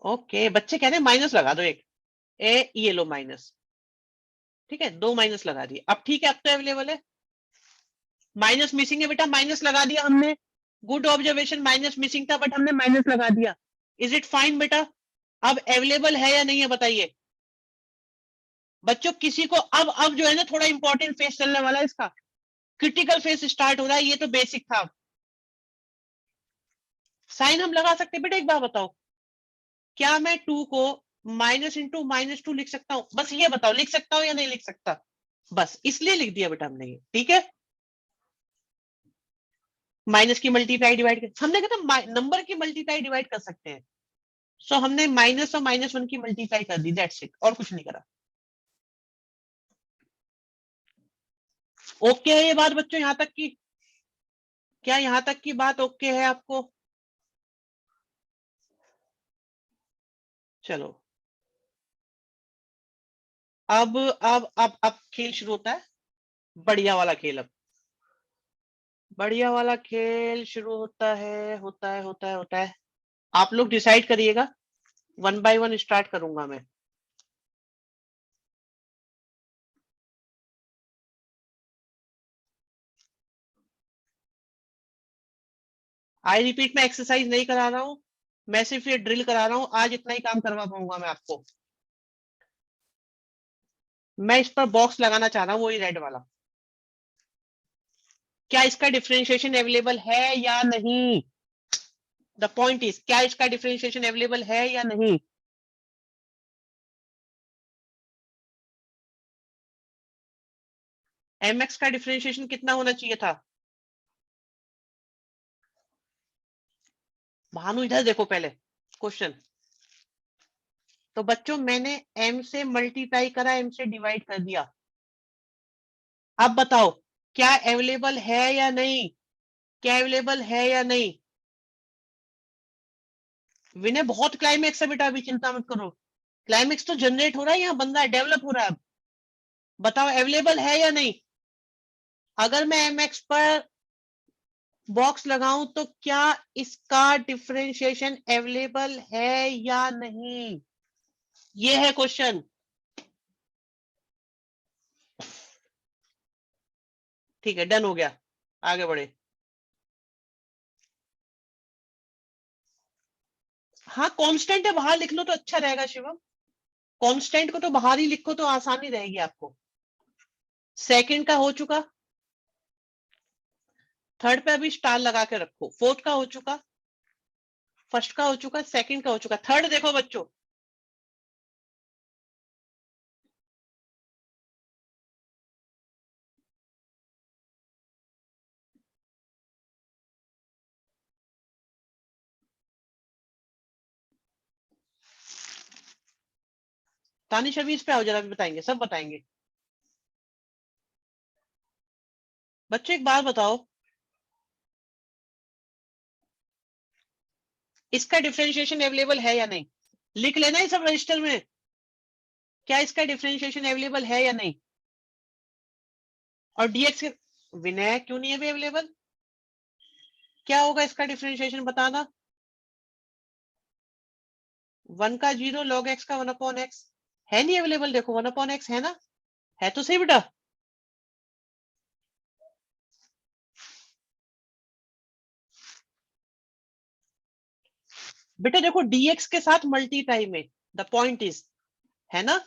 ओके, बच्चे कह रहे हैं माइनस लगा दो एक। ये लो माइनस, ठीक है, 2 माइनस लगा दिए। अब ठीक है, अब तो अवेलेबल है। माइनस मिसिंग है बेटा, माइनस लगा दिया हमने। गुड ऑब्जर्वेशन, माइनस मिसिंग था बट हमने माइनस लगा दिया। इज इट फाइन बेटा? अब अवेलेबल है या नहीं है बताइए बच्चों किसी को? अब जो है ना, थोड़ा इंपॉर्टेंट फेस चलने वाला है इसका, क्रिटिकल फेस स्टार्ट हो रहा है। ये तो बेसिक था। साइन हम लगा सकते बेटा, एक बार बताओ, क्या मैं 2 को -(-2) लिख सकता हूं? बस ये बताओ, लिख सकता हूं या नहीं लिख सकता? बस इसलिए लिख दिया बेटा हमने ये, ठीक है। माइनस की मल्टीप्लाई डिवाइड कर, हमने कहा था नंबर की मल्टीप्लाई डिवाइड कर सकते हैं। सो हमने माइनस और -1 की मल्टीप्लाई कर दी, दैट्स इट, और कुछ नहीं करा। ओके है ये बात बच्चों यहां तक की? क्या यहां तक की बात ओके है आपको? चलो, अब खेल शुरू होता है, बढ़िया वाला खेल। अब बढ़िया वाला खेल शुरू होता है। आप लोग डिसाइड करिएगा, 1 बाय 1 स्टार्ट करूंगा मैं। आई रिपीट, मैं एक्सरसाइज नहीं करा रहा हूं, मैं सिर्फ ये ड्रिल करा रहा हूं। आज इतना ही काम करवा पाऊंगा मैं आपको। मैं इस पर बॉक्स लगाना चाह रहा हूं, वही रेड वाला। क्या इसका डिफरेंशिएशन अवेलेबल है या नहीं? द पॉइंट इज, क्या इसका डिफरेंशिएशन अवेलेबल है या नहीं? mx का डिफरेंशिएशन कितना होना चाहिए था? भानु इधर देखो पहले क्वेश्चन। तो बच्चों मैंने m से मल्टीप्लाई करा, m से डिवाइड कर दिया। अब बताओ क्या अवेलेबल है या नहीं? क्या अवेलेबल है या नहीं? विनय बहुत क्लाइमेक्स है बेटा, अभी चिंता मत करो। क्लाइमेक्स तो जनरेट हो रहा है, यहाँ बंदा डेवलप हो रहा है। अब बताओ अवेलेबल है या नहीं? अगर मैं mx पर बॉक्स लगाऊं तो क्या इसका डिफरेंशिएशन अवेलेबल है या नहीं, ये है क्वेश्चन। ठीक है, डन हो गया, आगे बढ़े। हाँ कांस्टेंट है, बाहर लिख लो तो अच्छा रहेगा शिवम, कांस्टेंट को तो बाहर ही लिखो तो आसानी रहेगी आपको। सेकंड का हो चुका, थर्ड पे अभी स्टार लगा के रखो, फोर्थ का हो चुका, फर्स्ट का हो चुका, सेकंड का हो चुका, थर्ड देखो बच्चों। तानिश अभी इस पे आओ जरा, भी बताएंगे, सब बताएंगे। बच्चों एक बात बताओ, इसका डिफरेंशिएशन अवेलेबल है या नहीं, लिख लेना ये सब रजिस्टर में, क्या इसका डिफरेंशिएशन अवेलेबल है या नहीं। और डीएक्स के विनय क्यों नहीं है अवेलेबल, क्या होगा इसका डिफरेंशिएशन बताना। 1 का 0 log x का 1/x है नहीं अवेलेबल, देखो 1/x है ना, है तो सही बेटा। बेटा देखो dx के साथ मल्टी टाइम है, द पॉइंट इज, है ना।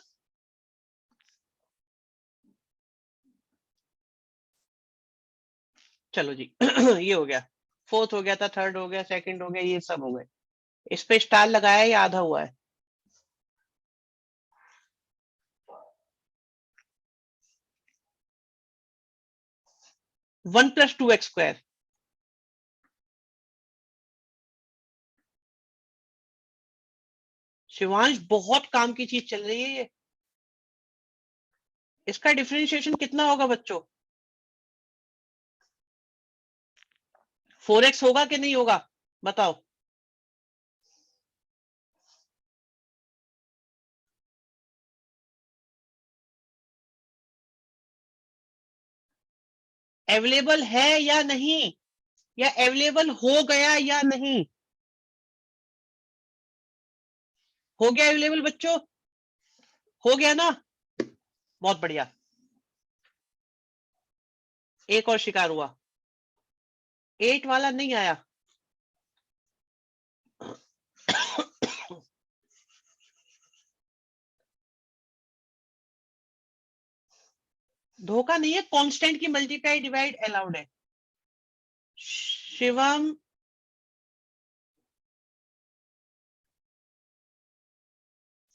चलो जी ये हो गया, फोर्थ हो गया था, थर्ड हो गया, सेकंड हो गया, ये सब हो गए। इस पे स्टार लगाया, ये आधा हुआ है। वन प्लस 2x², शिवांश बहुत काम की चीज चल रही है ये। इसका डिफरेंशिएशन कितना होगा बच्चों, 4x होगा कि नहीं होगा, बताओ। अवेलेबल है या नहीं, या अवेलेबल हो गया या नहीं, हो गया अवेलेबल बच्चों, हो गया ना, बहुत बढ़िया। एक और शिकार हुआ, 8 वाला नहीं आया। धोखा नहीं है, कांस्टेंट की मल्टीप्लाई डिवाइड अलाउड है। शिवम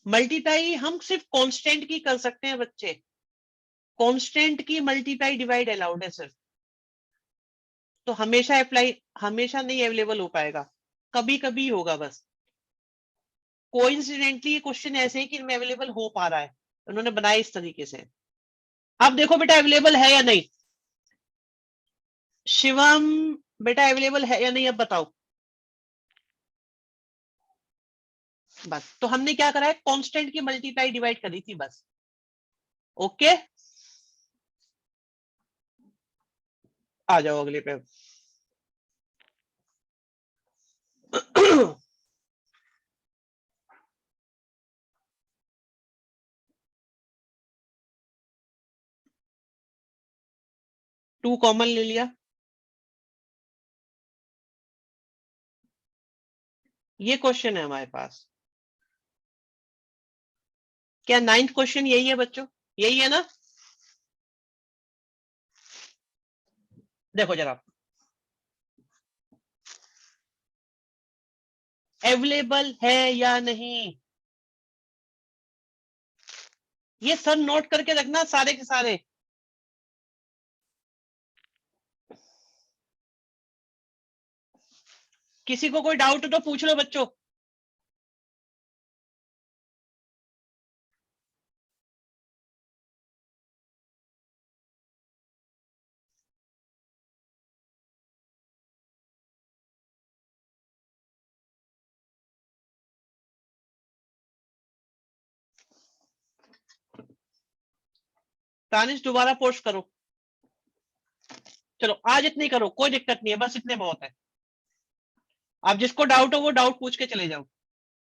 मल्टीप्लाई हम सिर्फ कांस्टेंट की कर सकते हैं बच्चे, कांस्टेंट की मल्टीप्लाई डिवाइड अलाउड है सिर्फ, तो हमेशा अप्लाई, हमेशा नहीं अवेलेबल हो पाएगा, कभी कभी होगा बस। कोइंसिडेंटली ये क्वेश्चन ऐसे है कि इनमें अवेलेबल हो पा रहा है, उन्होंने बनाया इस तरीके से। अब देखो बेटा अवेलेबल है या नहीं, शिवम बेटा अवेलेबल है या नहीं, अब बताओ। बस तो हमने क्या करा है, कांस्टेंट की मल्टीप्लाई डिवाइड करी थी बस, ओके। आ जाओ अगले पे। 2 कॉमन ले लिया, ये क्वेश्चन है हमारे पास। क्या 9th क्वेश्चन यही है बच्चों, यही है ना। देखो जरा, अवेलेबल है या नहीं, ये सब नोट करके रखना सारे के सारे। किसी को कोई डाउट हो तो पूछ लो बच्चों। तानिश दोबारा पोस्ट करो। चलो आज इतनी करो, कोई दिक्कत नहीं है, बस इतने बहुत है। आप जिसको डाउट हो वो डाउट पूछ के चले जाओ।